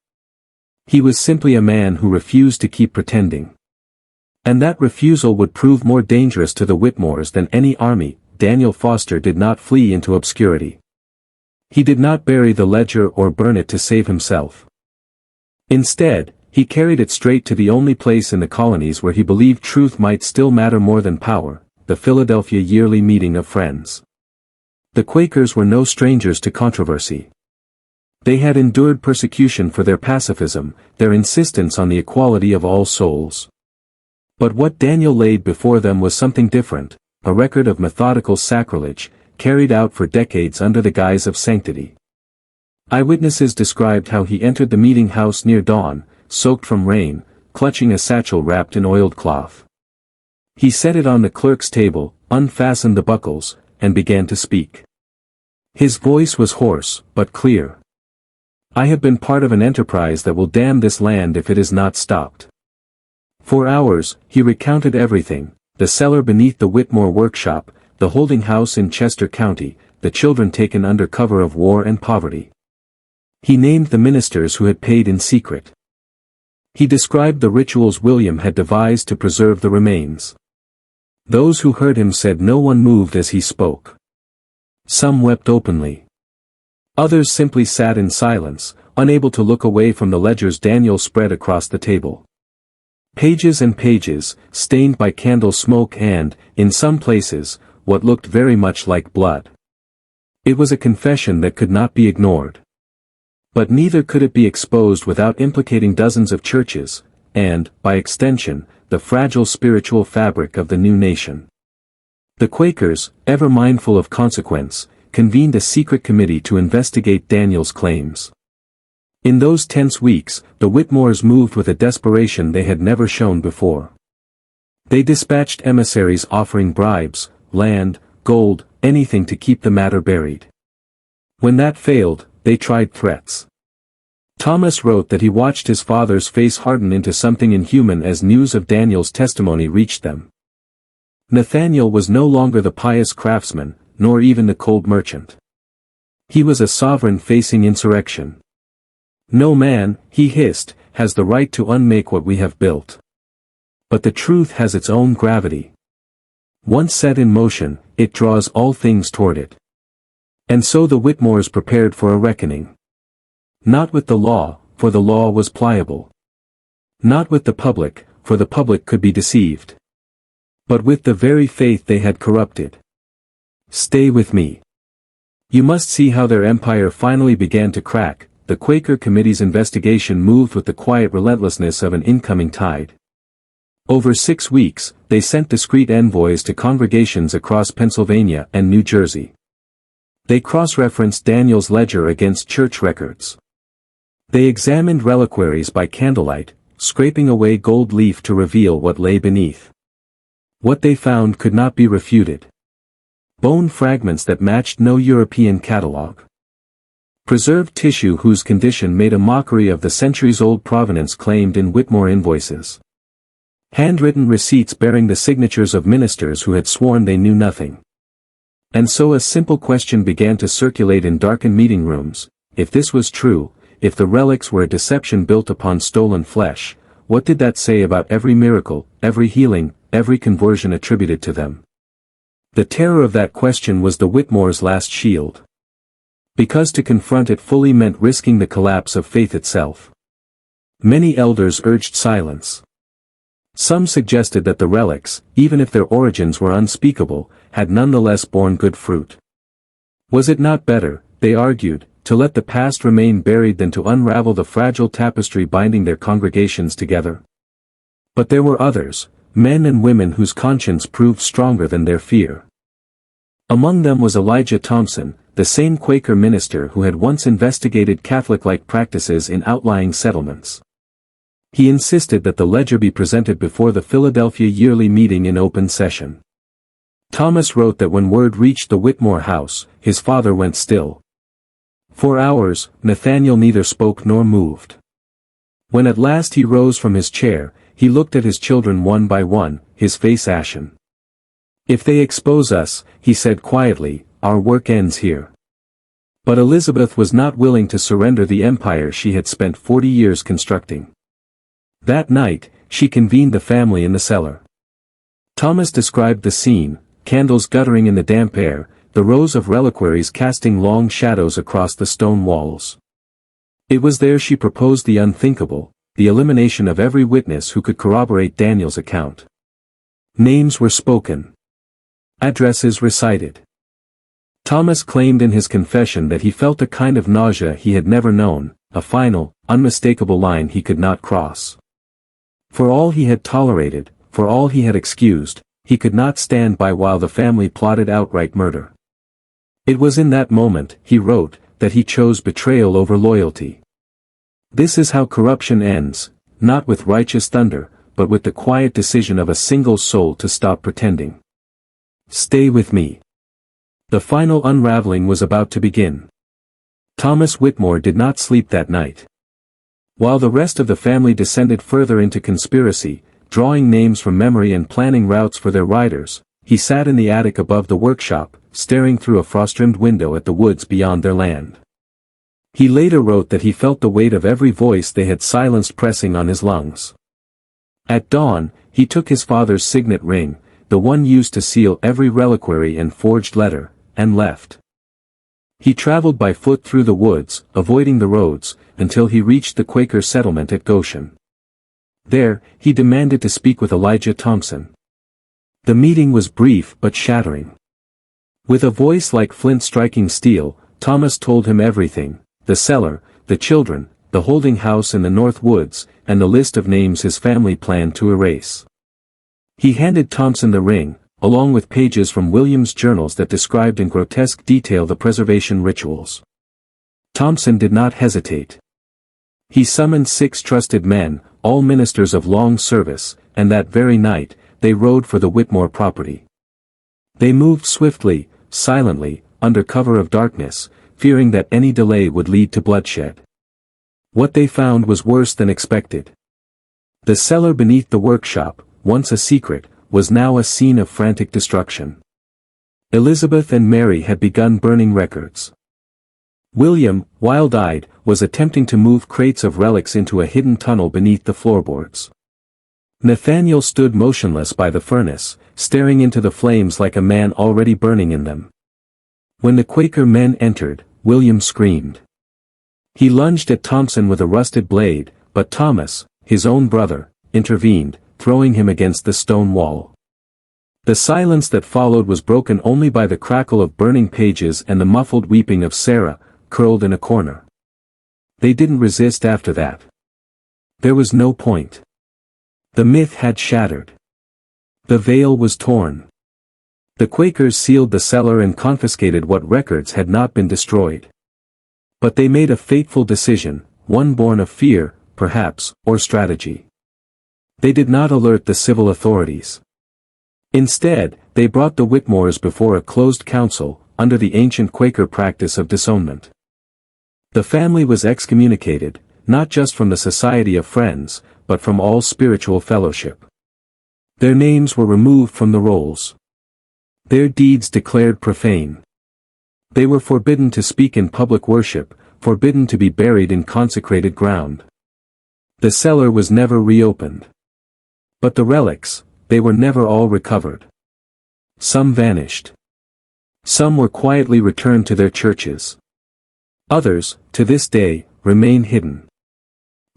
He was simply a man who refused to keep pretending. And that refusal would prove more dangerous to the Whitmores than any army. Daniel Foster did not flee into obscurity. He did not bury the ledger or burn it to save himself. Instead, he carried it straight to the only place in the colonies where he believed truth might still matter more than power, the Philadelphia Yearly Meeting of Friends. The Quakers were no strangers to controversy. They had endured persecution for their pacifism, their insistence on the equality of all souls. But what Daniel laid before them was something different, a record of methodical sacrilege, carried out for decades under the guise of sanctity. Eyewitnesses described how he entered the meeting house near dawn, soaked from rain, clutching a satchel wrapped in oiled cloth. He set it on the clerk's table, unfastened the buckles, and began to speak. His voice was hoarse, but clear. "I have been part of an enterprise that will damn this land if it is not stopped." For hours, he recounted everything: the cellar beneath the Whitmore workshop, the holding house in Chester County, the children taken under cover of war and poverty. He named the ministers who had paid in secret. He described the rituals William had devised to preserve the remains. Those who heard him said no one moved as he spoke. Some wept openly. Others simply sat in silence, unable to look away from the ledgers Daniel spread across the table. Pages and pages, stained by candle smoke and, in some places, what looked very much like blood. It was a confession that could not be ignored. But neither could it be exposed without implicating dozens of churches, and, by extension, the fragile spiritual fabric of the new nation. The Quakers, ever mindful of consequence, convened a secret committee to investigate Daniel's claims. In those tense weeks, the Whitmores moved with a desperation they had never shown before. They dispatched emissaries offering bribes, land, gold, anything to keep the matter buried. When that failed, they tried threats. Thomas wrote that he watched his father's face harden into something inhuman as news of Daniel's testimony reached them. Nathaniel was no longer the pious craftsman, nor even the cold merchant. He was a sovereign facing insurrection. "No man," he hissed, "has the right to unmake what we have built. But the truth has its own gravity. Once set in motion, it draws all things toward it." And so the Whitmores prepared for a reckoning. Not with the law, for the law was pliable. Not with the public, for the public could be deceived. But with the very faith they had corrupted. Stay with me. You must see how their empire finally began to crack. The Quaker Committee's investigation moved with the quiet relentlessness of an incoming tide. Over 6 weeks, they sent discreet envoys to congregations across Pennsylvania and New Jersey. They cross-referenced Daniel's ledger against church records. They examined reliquaries by candlelight, scraping away gold leaf to reveal what lay beneath. What they found could not be refuted. Bone fragments that matched no European catalogue. Preserved tissue whose condition made a mockery of the centuries-old provenance claimed in Whitmore invoices. Handwritten receipts bearing the signatures of ministers who had sworn they knew nothing. And so a simple question began to circulate in darkened meeting rooms: if this was true, if the relics were a deception built upon stolen flesh, what did that say about every miracle, every healing, every conversion attributed to them? The terror of that question was the Whitmores' last shield. Because to confront it fully meant risking the collapse of faith itself. Many elders urged silence. Some suggested that the relics, even if their origins were unspeakable, had nonetheless borne good fruit. Was it not better, they argued, to let the past remain buried than to unravel the fragile tapestry binding their congregations together? But there were others, men and women whose conscience proved stronger than their fear. Among them was Elijah Thompson, the same Quaker minister who had once investigated Catholic-like practices in outlying settlements. He insisted that the ledger be presented before the Philadelphia yearly meeting in open session. Thomas wrote that when word reached the Whitmore house, his father went still. For hours, Nathaniel neither spoke nor moved. When at last he rose from his chair, he looked at his children one by one, his face ashen. "If they expose us," he said quietly, "our work ends here." But Elizabeth was not willing to surrender the empire she had spent 40 years constructing. That night, she convened the family in the cellar. Thomas described the scene: candles guttering in the damp air, the rows of reliquaries casting long shadows across the stone walls. It was there she proposed the unthinkable, the elimination of every witness who could corroborate Daniel's account. Names were spoken. Addresses recited. Thomas claimed in his confession that he felt a kind of nausea he had never known, a final, unmistakable line he could not cross. For all he had tolerated, for all he had excused, he could not stand by while the family plotted outright murder. It was in that moment, he wrote, that he chose betrayal over loyalty. This is how corruption ends, not with righteous thunder, but with the quiet decision of a single soul to stop pretending. Stay with me. The final unraveling was about to begin. Thomas Whitmore did not sleep that night. While the rest of the family descended further into conspiracy, drawing names from memory and planning routes for their riders, he sat in the attic above the workshop, staring through a frost-rimmed window at the woods beyond their land. He later wrote that he felt the weight of every voice they had silenced pressing on his lungs. At dawn, he took his father's signet ring, the one used to seal every reliquary and forged letter, and left. He traveled by foot through the woods, avoiding the roads, until he reached the Quaker settlement at Goshen. There, he demanded to speak with Elijah Thompson. The meeting was brief but shattering. With a voice like flint striking steel, Thomas told him everything: the cellar, the children, the holding house in the North Woods, and the list of names his family planned to erase. He handed Thompson the ring, along with pages from William's journals that described in grotesque detail the preservation rituals. Thompson did not hesitate. He summoned 6 trusted men, all ministers of long service, and that very night, they rode for the Whitmore property. They moved swiftly, silently, under cover of darkness, fearing that any delay would lead to bloodshed. What they found was worse than expected. The cellar beneath the workshop, once a secret, was now a scene of frantic destruction. Elizabeth and Mary had begun burning records. William, wild-eyed, was attempting to move crates of relics into a hidden tunnel beneath the floorboards. Nathaniel stood motionless by the furnace, staring into the flames like a man already burning in them. When the Quaker men entered, William screamed. He lunged at Thompson with a rusted blade, but Thomas, his own brother, intervened, throwing him against the stone wall. The silence that followed was broken only by the crackle of burning pages and the muffled weeping of Sarah, curled in a corner. They didn't resist after that. There was no point. The myth had shattered. The veil was torn. The Quakers sealed the cellar and confiscated what records had not been destroyed. But they made a fateful decision, one born of fear, perhaps, or strategy. They did not alert the civil authorities. Instead, they brought the Whitmores before a closed council, under the ancient Quaker practice of disownment. The family was excommunicated, not just from the Society of Friends, but from all spiritual fellowship. Their names were removed from the rolls. Their deeds declared profane. They were forbidden to speak in public worship, forbidden to be buried in consecrated ground. The cellar was never reopened. But the relics, they were never all recovered. Some vanished. Some were quietly returned to their churches. Others, to this day, remain hidden.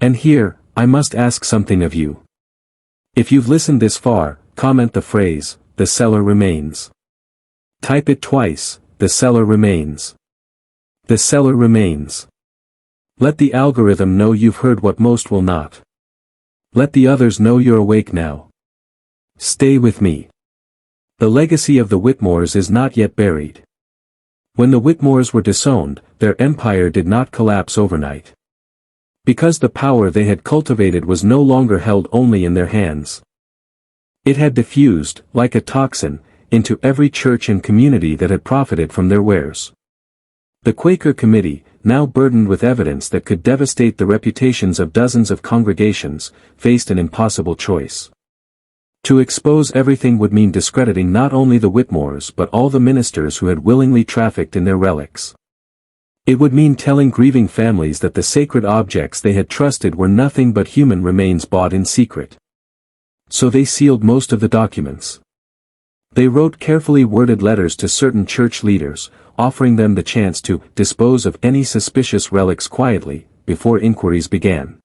And here, I must ask something of you. If you've listened this far, comment the phrase, "The cellar remains." Type it twice, "The cellar remains." The cellar remains. Let the algorithm know you've heard what most will not. Let the others know you're awake now. Stay with me. The legacy of the Whitmores is not yet buried. When the Whitmores were disowned, their empire did not collapse overnight. Because the power they had cultivated was no longer held only in their hands. It had diffused, like a toxin, into every church and community that had profited from their wares. The Quaker Committee, now burdened with evidence that could devastate the reputations of dozens of congregations, faced an impossible choice. To expose everything would mean discrediting not only the Whitmores but all the ministers who had willingly trafficked in their relics. It would mean telling grieving families that the sacred objects they had trusted were nothing but human remains bought in secret. So they sealed most of the documents. They wrote carefully worded letters to certain church leaders, offering them the chance to dispose of any suspicious relics quietly, before inquiries began.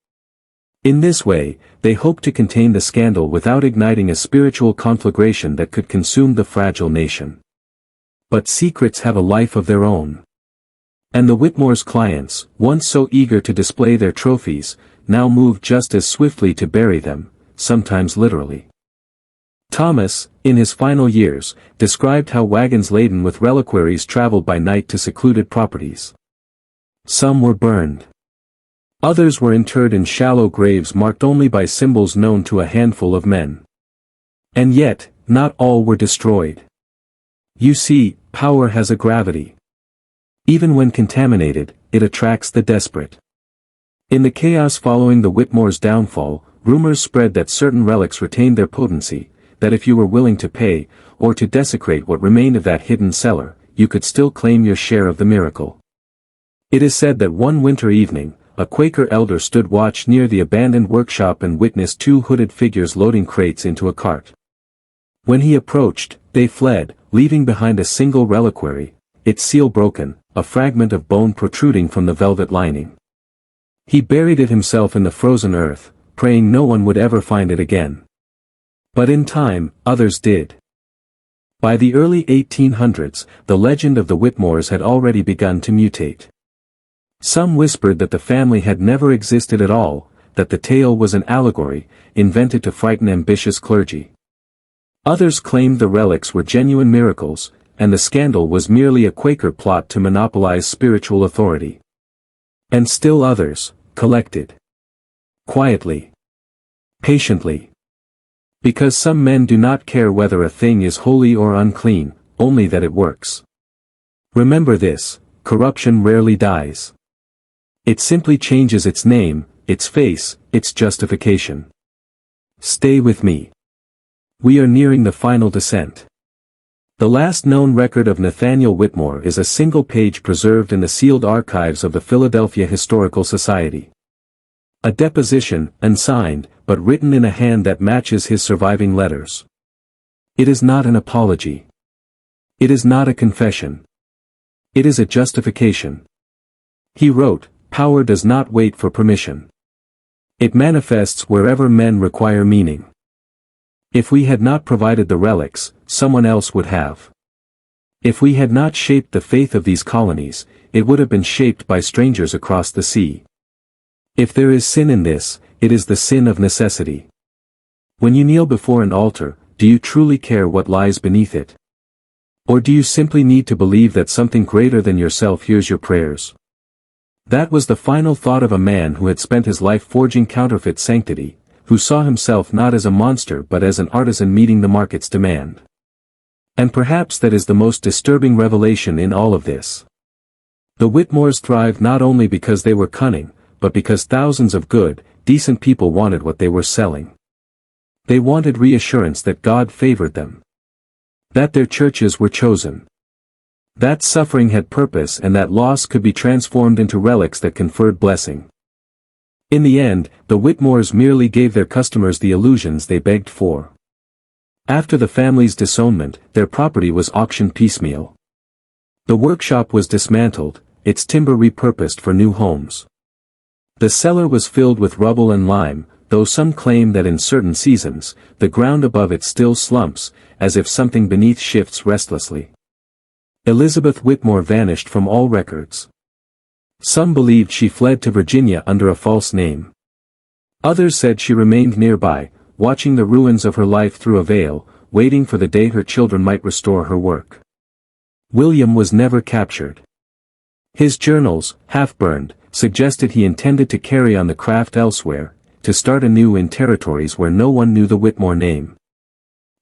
In this way, they hoped to contain the scandal without igniting a spiritual conflagration that could consume the fragile nation. But secrets have a life of their own. And the Whitmore's clients, once so eager to display their trophies, now moved just as swiftly to bury them, sometimes literally. Thomas, in his final years, described how wagons laden with reliquaries traveled by night to secluded properties. Some were burned. Others were interred in shallow graves marked only by symbols known to a handful of men. And yet, not all were destroyed. You see, power has a gravity. Even when contaminated, it attracts the desperate. In the chaos following the Whitmore's downfall, rumors spread that certain relics retained their potency, that if you were willing to pay, or to desecrate what remained of that hidden cellar, you could still claim your share of the miracle. It is said that one winter evening, a Quaker elder stood watch near the abandoned workshop and witnessed two hooded figures loading crates into a cart. When he approached, they fled, leaving behind a single reliquary, its seal broken, a fragment of bone protruding from the velvet lining. He buried it himself in the frozen earth, praying no one would ever find it again. But in time, others did. By the early 1800s, the legend of the Whitmores had already begun to mutate. Some whispered that the family had never existed at all, that the tale was an allegory, invented to frighten ambitious clergy. Others claimed the relics were genuine miracles, and the scandal was merely a Quaker plot to monopolize spiritual authority. And still others, collected. Quietly. Patiently. Because some men do not care whether a thing is holy or unclean, only that it works. Remember this, corruption rarely dies. It simply changes its name, its face, its justification. Stay with me. We are nearing the final descent. The last known record of Nathaniel Whitmore is a single page preserved in the sealed archives of the Philadelphia Historical Society. A deposition, unsigned, but written in a hand that matches his surviving letters. It is not an apology. It is not a confession. It is a justification. He wrote, "Power does not wait for permission. It manifests wherever men require meaning. If we had not provided the relics, someone else would have. If we had not shaped the faith of these colonies, it would have been shaped by strangers across the sea. If there is sin in this, it is the sin of necessity. When you kneel before an altar, do you truly care what lies beneath it? Or do you simply need to believe that something greater than yourself hears your prayers?" That was the final thought of a man who had spent his life forging counterfeit sanctity, who saw himself not as a monster but as an artisan meeting the market's demand. And perhaps that is the most disturbing revelation in all of this. The Whitmores thrived not only because they were cunning, but because thousands of good, decent people wanted what they were selling. They wanted reassurance that God favored them. That their churches were chosen. That suffering had purpose and that loss could be transformed into relics that conferred blessing. In the end, the Whitmores merely gave their customers the illusions they begged for. After the family's disownment, their property was auctioned piecemeal. The workshop was dismantled, its timber repurposed for new homes. The cellar was filled with rubble and lime, though some claim that in certain seasons, the ground above it still slumps, as if something beneath shifts restlessly. Elizabeth Whitmore vanished from all records. Some believed she fled to Virginia under a false name. Others said she remained nearby, watching the ruins of her life through a veil, waiting for the day her children might restore her work. William was never captured. His journals, half-burned, suggested he intended to carry on the craft elsewhere, to start anew in territories where no one knew the Whitmore name.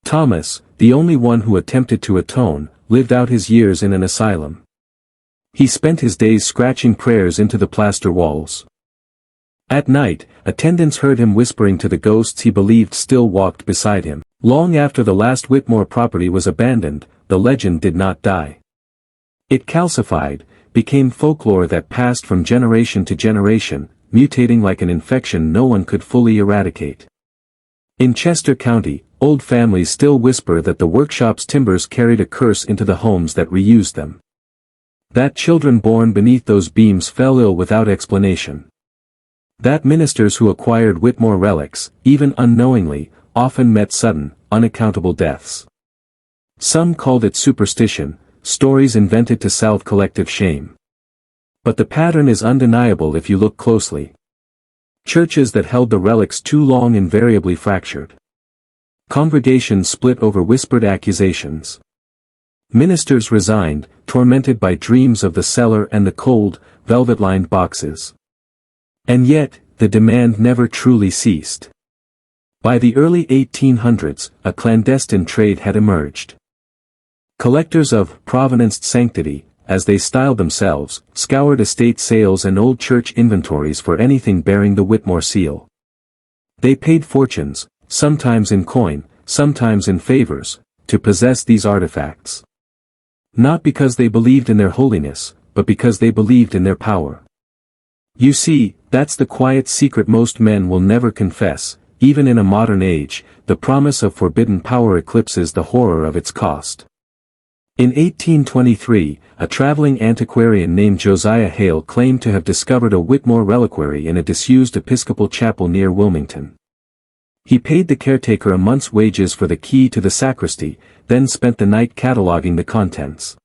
Thomas, the only one who attempted to atone, lived out his years in an asylum. He spent his days scratching prayers into the plaster walls. At night, attendants heard him whispering to the ghosts he believed still walked beside him. Long after the last Whitmore property was abandoned, the legend did not die. It calcified, became folklore that passed from generation to generation, mutating like an infection no one could fully eradicate. In Chester County, old families still whisper that the workshop's timbers carried a curse into the homes that reused them. That children born beneath those beams fell ill without explanation. That ministers who acquired Whitmore relics, even unknowingly, often met sudden, unaccountable deaths. Some called it superstition, stories invented to salve collective shame. But the pattern is undeniable if you look closely. Churches that held the relics too long invariably fractured. Congregations split over whispered accusations. Ministers resigned, tormented by dreams of the cellar and the cold, velvet-lined boxes. And yet, the demand never truly ceased. By the early 1800s, a clandestine trade had emerged. Collectors of provenanced sanctity, as they styled themselves, scoured estate sales and old church inventories for anything bearing the Whitmore seal. They paid fortunes, sometimes in coin, sometimes in favors, to possess these artifacts. Not because they believed in their holiness, but because they believed in their power. You see, that's the quiet secret most men will never confess. Even in a modern age, the promise of forbidden power eclipses the horror of its cost. In 1823, a traveling antiquarian named Josiah Hale claimed to have discovered a Whitmore reliquary in a disused Episcopal chapel near Wilmington. He paid the caretaker a month's wages for the key to the sacristy, then spent the night cataloging the contents.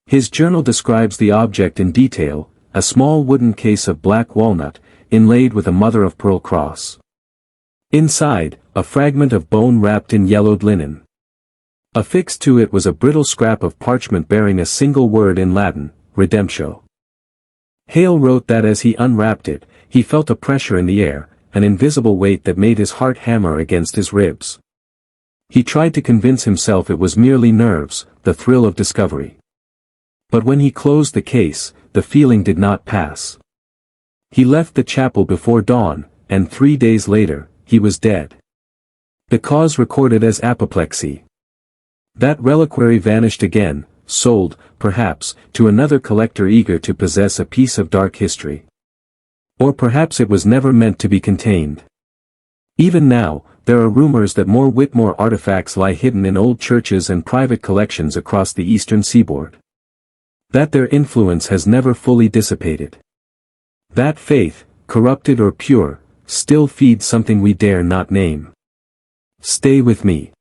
His journal describes the object in detail, a small wooden case of black walnut, inlaid with a mother-of-pearl cross. Inside, a fragment of bone wrapped in yellowed linen. Affixed to it was a brittle scrap of parchment bearing a single word in Latin, redemptio. Hale wrote that as he unwrapped it, he felt a pressure in the air, an invisible weight that made his heart hammer against his ribs. He tried to convince himself it was merely nerves, the thrill of discovery. But when he closed the case, the feeling did not pass. He left the chapel before dawn, and 3 days later, he was dead. The cause recorded as apoplexy. That reliquary vanished again, sold, perhaps, to another collector eager to possess a piece of dark history. Or perhaps it was never meant to be contained. Even now, there are rumors that more Whitmore artifacts lie hidden in old churches and private collections across the eastern seaboard. That their influence has never fully dissipated. That faith, corrupted or pure, still feeds something we dare not name. Stay with me.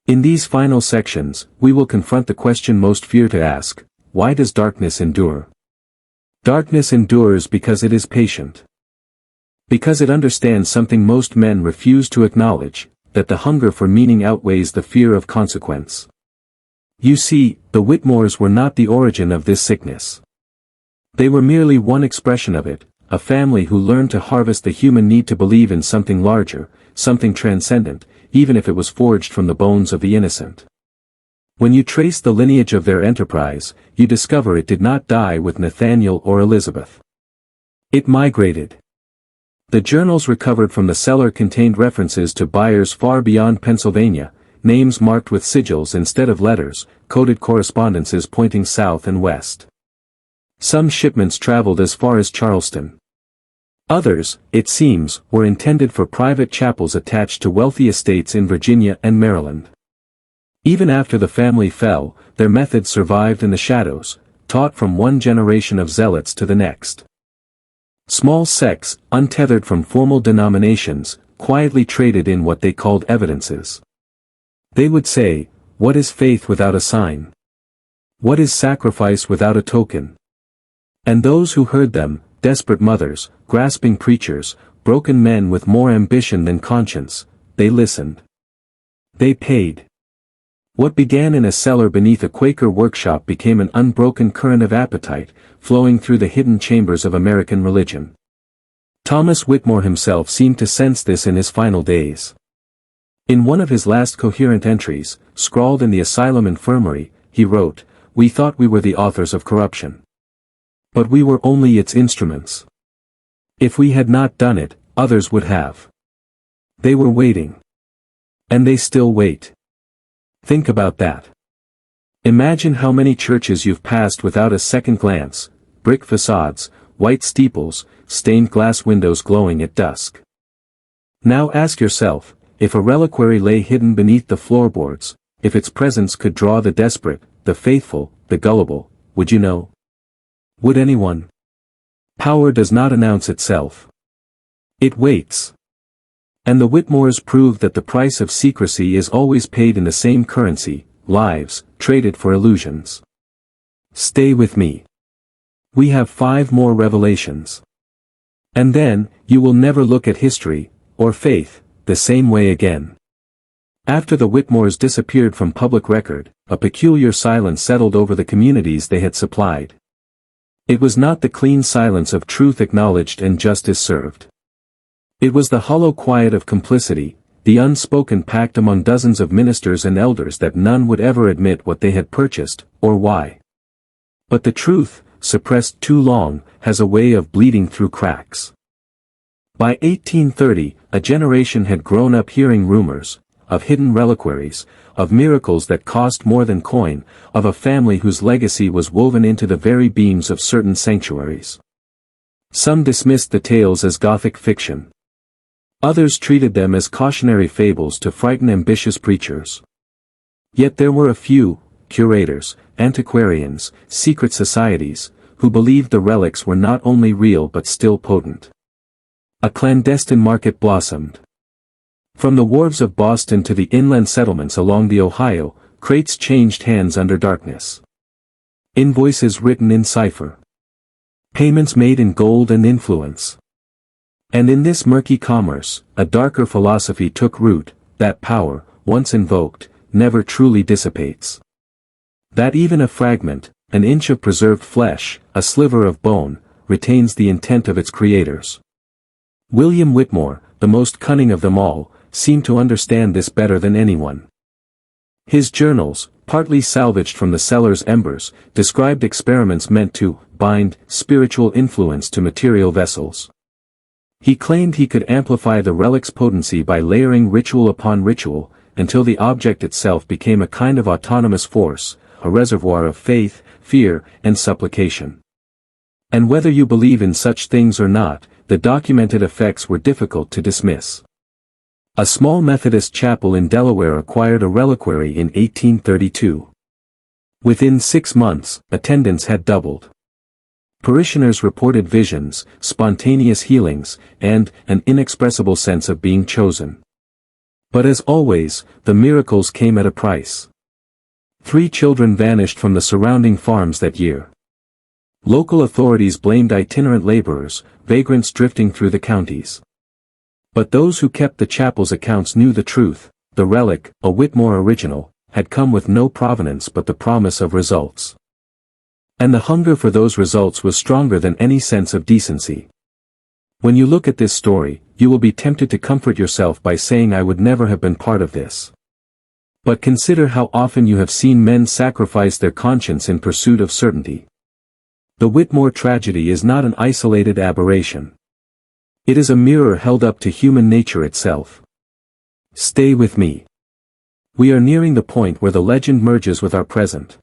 In these final sections, we will confront the question most feared to ask: why does darkness endure? Darkness endures because it is patient. Because it understands something most men refuse to acknowledge, that the hunger for meaning outweighs the fear of consequence. You see, the Whitmores were not the origin of this sickness. They were merely one expression of it, a family who learned to harvest the human need to believe in something larger, something transcendent, even if it was forged from the bones of the innocent. When you trace the lineage of their enterprise, you discover it did not die with Nathaniel or Elizabeth. It migrated. The journals recovered from the cellar contained references to buyers far beyond Pennsylvania, names marked with sigils instead of letters, coded correspondences pointing south and west. Some shipments traveled as far as Charleston. Others, it seems, were intended for private chapels attached to wealthy estates in Virginia and Maryland. Even after the family fell, their methods survived in the shadows, taught from one generation of zealots to the next. Small sects, untethered from formal denominations, quietly traded in what they called evidences. They would say, "What is faith without a sign? What is sacrifice without a token?" And those who heard them, desperate mothers, grasping preachers, broken men with more ambition than conscience, they listened. They paid. What began in a cellar beneath a Quaker workshop became an unbroken current of appetite, flowing through the hidden chambers of American religion. Thomas Whitmore himself seemed to sense this in his final days. In one of his last coherent entries, scrawled in the asylum infirmary, he wrote, "We thought we were the authors of corruption. But we were only its instruments. If we had not done it, others would have. They were waiting. And they still wait." Think about that. Imagine how many churches you've passed without a second glance: brick facades, white steeples, stained glass windows glowing at dusk. Now ask yourself, if a reliquary lay hidden beneath the floorboards, if its presence could draw the desperate, the faithful, the gullible, would you know? Would anyone? Power does not announce itself. It waits. And the Whitmores proved that the price of secrecy is always paid in the same currency: lives, traded for illusions. Stay with me. We have 5 more revelations. And then, you will never look at history, or faith, the same way again. After the Whitmores disappeared from public record, a peculiar silence settled over the communities they had supplied. It was not the clean silence of truth acknowledged and justice served. It was the hollow quiet of complicity, the unspoken pact among dozens of ministers and elders that none would ever admit what they had purchased, or why. But the truth, suppressed too long, has a way of bleeding through cracks. By 1830, a generation had grown up hearing rumors, of hidden reliquaries, of miracles that cost more than coin, of a family whose legacy was woven into the very beams of certain sanctuaries. Some dismissed the tales as Gothic fiction. Others treated them as cautionary fables to frighten ambitious preachers. Yet there were a few, curators, antiquarians, secret societies, who believed the relics were not only real but still potent. A clandestine market blossomed. From the wharves of Boston to the inland settlements along the Ohio, crates changed hands under darkness. Invoices written in cipher. Payments made in gold and influence. And in this murky commerce, a darker philosophy took root, that power, once invoked, never truly dissipates. That even a fragment, an inch of preserved flesh, a sliver of bone, retains the intent of its creators. William Whitmore, the most cunning of them all, seemed to understand this better than anyone. His journals, partly salvaged from the cellar's embers, described experiments meant to bind spiritual influence to material vessels. He claimed he could amplify the relic's potency by layering ritual upon ritual, until the object itself became a kind of autonomous force, a reservoir of faith, fear, and supplication. And whether you believe in such things or not, the documented effects were difficult to dismiss. A small Methodist chapel in Delaware acquired a reliquary in 1832. Within 6 months, attendance had doubled. Parishioners reported visions, spontaneous healings, and an inexpressible sense of being chosen. But as always, the miracles came at a price. 3 children vanished from the surrounding farms that year. Local authorities blamed itinerant laborers, vagrants drifting through the counties. But those who kept the chapel's accounts knew the truth: the relic, a Whitmore original, had come with no provenance but the promise of results. And the hunger for those results was stronger than any sense of decency. When you look at this story, you will be tempted to comfort yourself by saying, I would never have been part of this. But consider how often you have seen men sacrifice their conscience in pursuit of certainty. The Whitmore tragedy is not an isolated aberration. It is a mirror held up to human nature itself. Stay with me. We are nearing the point where the legend merges with our present.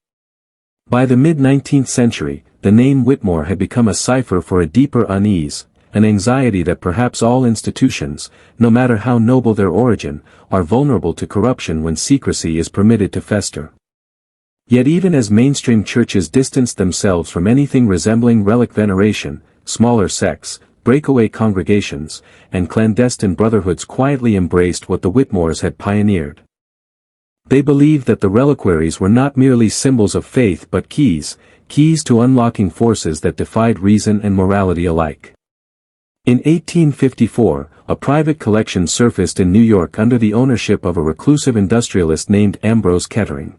By the mid-19th century, the name Whitmore had become a cipher for a deeper unease, an anxiety that perhaps all institutions, no matter how noble their origin, are vulnerable to corruption when secrecy is permitted to fester. Yet even as mainstream churches distanced themselves from anything resembling relic veneration, smaller sects, breakaway congregations, and clandestine brotherhoods quietly embraced what the Whitmores had pioneered. They believed that the reliquaries were not merely symbols of faith but keys to unlocking forces that defied reason and morality alike. In 1854, a private collection surfaced in New York under the ownership of a reclusive industrialist named Ambrose Kettering.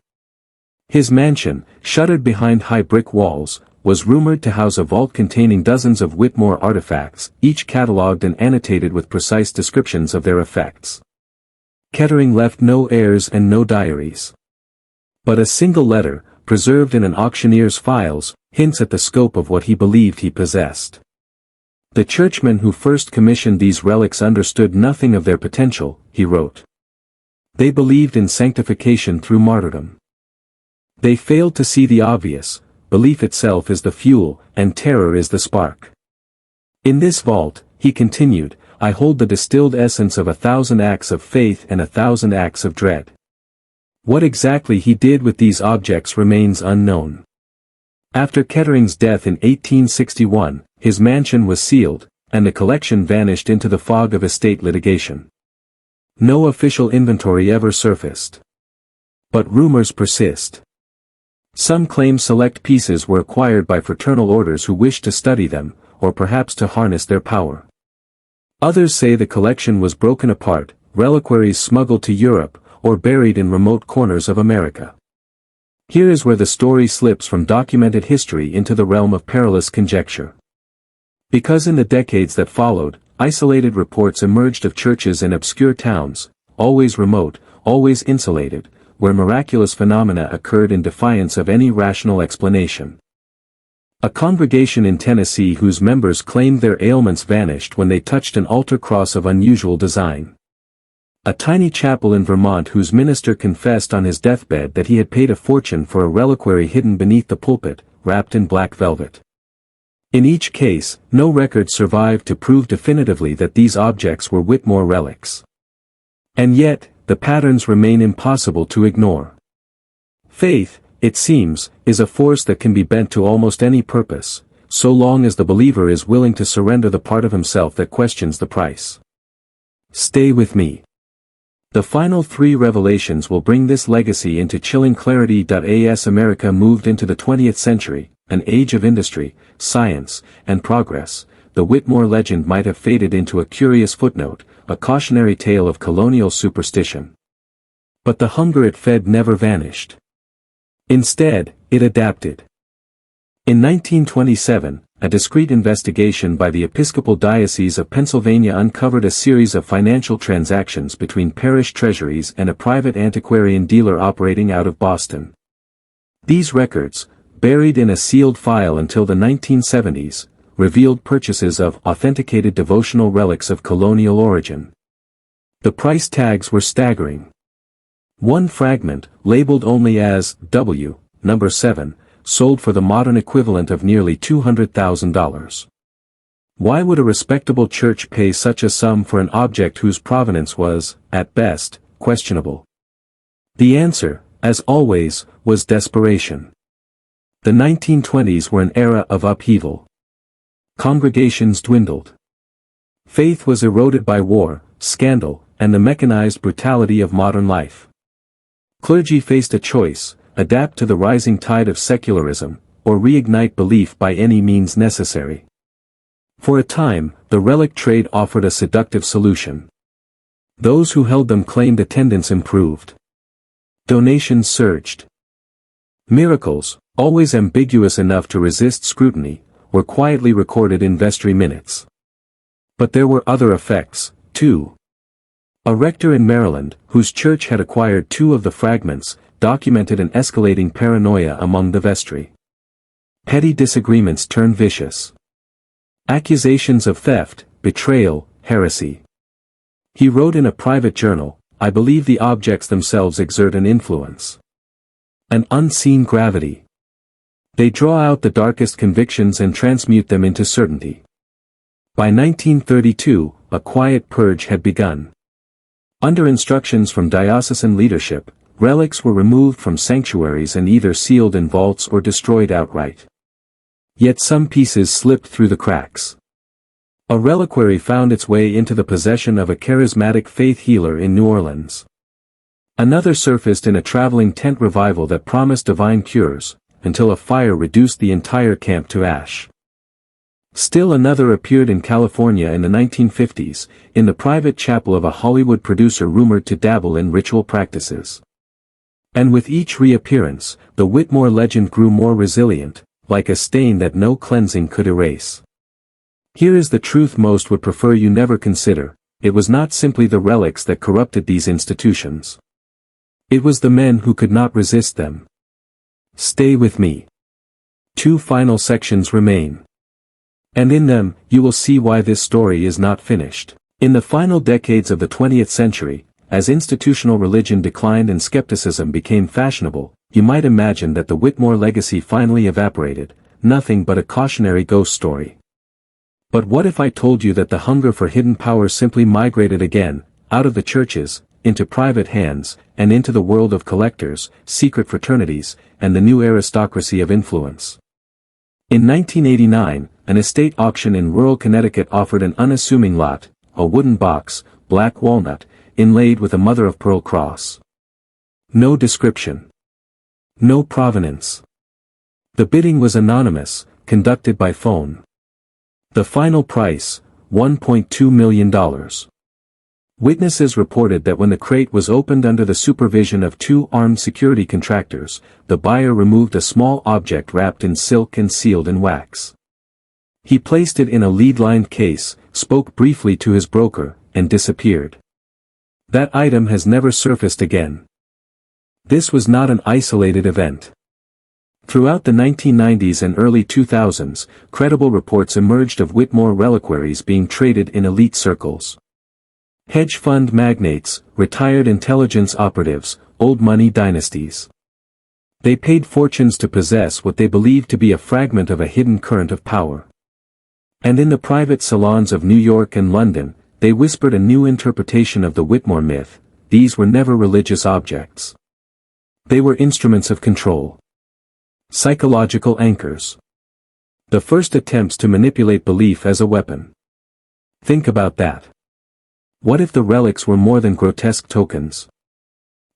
His mansion, shuttered behind high brick walls, was rumored to house a vault containing dozens of Whitmore artifacts, each catalogued and annotated with precise descriptions of their effects. Kettering left no heirs and no diaries. But a single letter, preserved in an auctioneer's files, hints at the scope of what he believed he possessed. The churchmen who first commissioned these relics understood nothing of their potential, he wrote. They believed in sanctification through martyrdom. They failed to see the obvious: belief itself is the fuel, and terror is the spark. In this vault, he continued, I hold the distilled essence of 1,000 acts of faith and 1,000 acts of dread. What exactly he did with these objects remains unknown. After Kettering's death in 1861, his mansion was sealed, and the collection vanished into the fog of estate litigation. No official inventory ever surfaced. But rumors persist. Some claim select pieces were acquired by fraternal orders who wished to study them, or perhaps to harness their power. Others say the collection was broken apart, reliquaries smuggled to Europe, or buried in remote corners of America. Here is where the story slips from documented history into the realm of perilous conjecture. Because in the decades that followed, isolated reports emerged of churches in obscure towns, always remote, always insulated, where miraculous phenomena occurred in defiance of any rational explanation. A congregation in Tennessee whose members claimed their ailments vanished when they touched an altar cross of unusual design. A tiny chapel in Vermont whose minister confessed on his deathbed that he had paid a fortune for a reliquary hidden beneath the pulpit, wrapped in black velvet. In each case, no record survived to prove definitively that these objects were Whitmore relics. And yet, the patterns remain impossible to ignore. Faith, it seems, is a force that can be bent to almost any purpose, so long as the believer is willing to surrender the part of himself that questions the price. Stay with me. The final 3 revelations will bring this legacy into chilling clarity. As America moved into the 20th century, an age of industry, science, and progress, the Whitmore legend might have faded into a curious footnote, a cautionary tale of colonial superstition. But the hunger it fed never vanished. Instead, it adapted. In 1927, a discreet investigation by the Episcopal Diocese of Pennsylvania uncovered a series of financial transactions between parish treasuries and a private antiquarian dealer operating out of Boston. These records, buried in a sealed file until the 1970s, revealed purchases of authenticated devotional relics of colonial origin. The price tags were staggering. One fragment, labeled only as W, number 7, sold for the modern equivalent of nearly $200,000. Why would a respectable church pay such a sum for an object whose provenance was, at best, questionable? The answer, as always, was desperation. The 1920s were an era of upheaval. Congregations dwindled. Faith was eroded by war, scandal, and the mechanized brutality of modern life. Clergy faced a choice: adapt to the rising tide of secularism, or reignite belief by any means necessary. For a time, the relic trade offered a seductive solution. Those who held them claimed attendance improved. Donations surged. Miracles, always ambiguous enough to resist scrutiny, were quietly recorded in vestry minutes. But there were other effects, too. A rector in Maryland, whose church had acquired 2 of the fragments, documented an escalating paranoia among the vestry. Petty disagreements turned vicious. Accusations of theft, betrayal, heresy. He wrote in a private journal, "I believe the objects themselves exert an influence. An unseen gravity. They draw out the darkest convictions and transmute them into certainty." By 1932, a quiet purge had begun. Under instructions from diocesan leadership, relics were removed from sanctuaries and either sealed in vaults or destroyed outright. Yet some pieces slipped through the cracks. A reliquary found its way into the possession of a charismatic faith healer in New Orleans. Another surfaced in a traveling tent revival that promised divine cures, until a fire reduced the entire camp to ash. Still another appeared in California in the 1950s, in the private chapel of a Hollywood producer rumored to dabble in ritual practices. And with each reappearance, the Whitmore legend grew more resilient, like a stain that no cleansing could erase. Here is the truth most would prefer you never consider: it was not simply the relics that corrupted these institutions. It was the men who could not resist them. Stay with me. 2 final sections remain. And in them, you will see why this story is not finished. In the final decades of the 20th century, as institutional religion declined and skepticism became fashionable, you might imagine that the Whitmore legacy finally evaporated, nothing but a cautionary ghost story. But what if I told you that the hunger for hidden power simply migrated again, out of the churches, into private hands, and into the world of collectors, secret fraternities, and the new aristocracy of influence? In 1989, an estate auction in rural Connecticut offered an unassuming lot, a wooden box, black walnut, inlaid with a mother-of-pearl cross. No description. No provenance. The bidding was anonymous, conducted by phone. The final price, $1.2 million. Witnesses reported that when the crate was opened under the supervision of 2 armed security contractors, the buyer removed a small object wrapped in silk and sealed in wax. He placed it in a lead-lined case, spoke briefly to his broker, and disappeared. That item has never surfaced again. This was not an isolated event. Throughout the 1990s and early 2000s, credible reports emerged of Whitmore reliquaries being traded in elite circles. Hedge fund magnates, retired intelligence operatives, old money dynasties. They paid fortunes to possess what they believed to be a fragment of a hidden current of power. And in the private salons of New York and London, they whispered a new interpretation of the Whitmore myth: these were never religious objects. They were instruments of control. Psychological anchors. The first attempts to manipulate belief as a weapon. Think about that. What if the relics were more than grotesque tokens?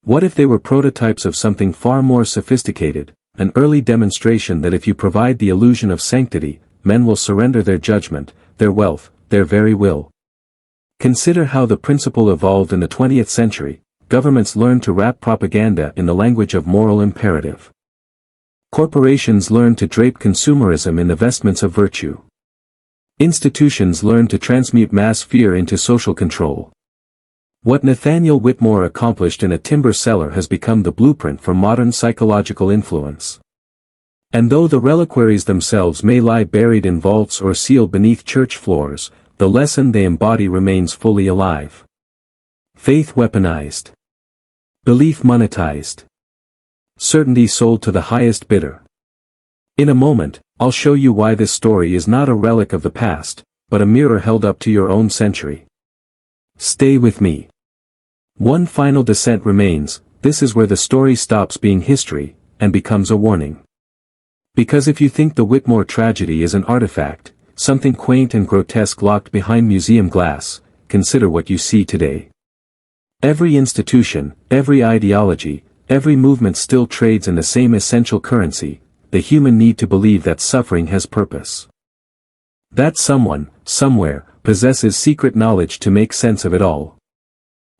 What if they were prototypes of something far more sophisticated, an early demonstration that if you provide the illusion of sanctity, men will surrender their judgment, their wealth, their very will? Consider how the principle evolved in the 20th century. Governments learned to wrap propaganda in the language of moral imperative. Corporations learned to drape consumerism in the vestments of virtue. Institutions learned to transmute mass fear into social control. What Nathaniel Whitmore accomplished in a timber cellar has become the blueprint for modern psychological influence. And though the reliquaries themselves may lie buried in vaults or sealed beneath church floors, the lesson they embody remains fully alive. Faith weaponized. Belief monetized. Certainty sold to the highest bidder. In a moment, I'll show you why this story is not a relic of the past, but a mirror held up to your own century. Stay with me. One final descent remains. This is where the story stops being history, and becomes a warning. Because if you think the Whitmore tragedy is an artifact, something quaint and grotesque locked behind museum glass, consider what you see today. Every institution, every ideology, every movement still trades in the same essential currency, the human need to believe that suffering has purpose. That someone, somewhere, possesses secret knowledge to make sense of it all.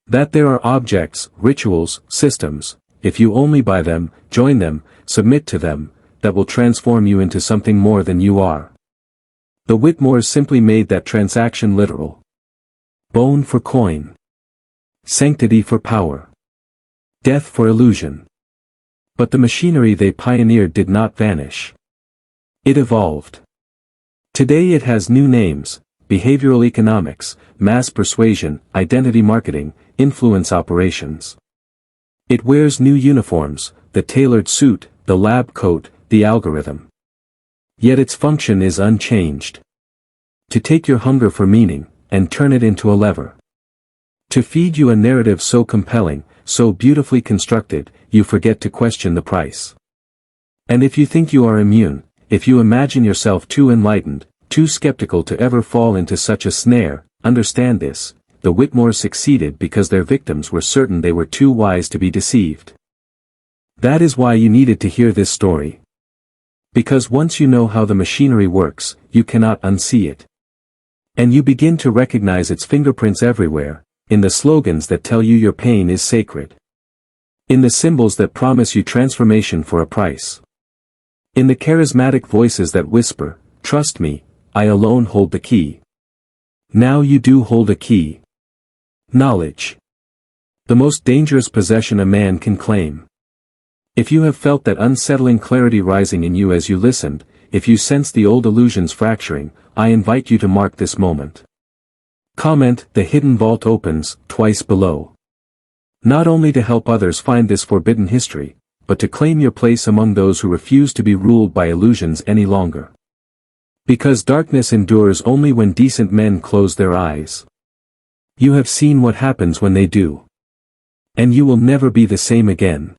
That there are objects, rituals, systems, if you only buy them, join them, submit to them, that will transform you into something more than you are. The Whitmores simply made that transaction literal. Bone for coin. Sanctity for power. Death for illusion. But the machinery they pioneered did not vanish. It evolved. Today it has new names: behavioral economics, mass persuasion, identity marketing, influence operations. It wears new uniforms, the tailored suit, the lab coat, the algorithm. Yet its function is unchanged. To take your hunger for meaning, and turn it into a lever. To feed you a narrative so compelling, so beautifully constructed, you forget to question the price. And if you think you are immune, if you imagine yourself too enlightened, too skeptical to ever fall into such a snare, understand this: the Whitmores succeeded because their victims were certain they were too wise to be deceived. That is why you needed to hear this story. Because once you know how the machinery works, you cannot unsee it. And you begin to recognize its fingerprints everywhere, in the slogans that tell you your pain is sacred. In the symbols that promise you transformation for a price. In the charismatic voices that whisper, "Trust me, I alone hold the key." Now you do hold a key. Knowledge. The most dangerous possession a man can claim. If you have felt that unsettling clarity rising in you as you listened, if you sense the old illusions fracturing, I invite you to mark this moment. Comment: "The hidden vault opens," twice below. Not only to help others find this forbidden history, but to claim your place among those who refuse to be ruled by illusions any longer. Because darkness endures only when decent men close their eyes. You have seen what happens when they do. And you will never be the same again.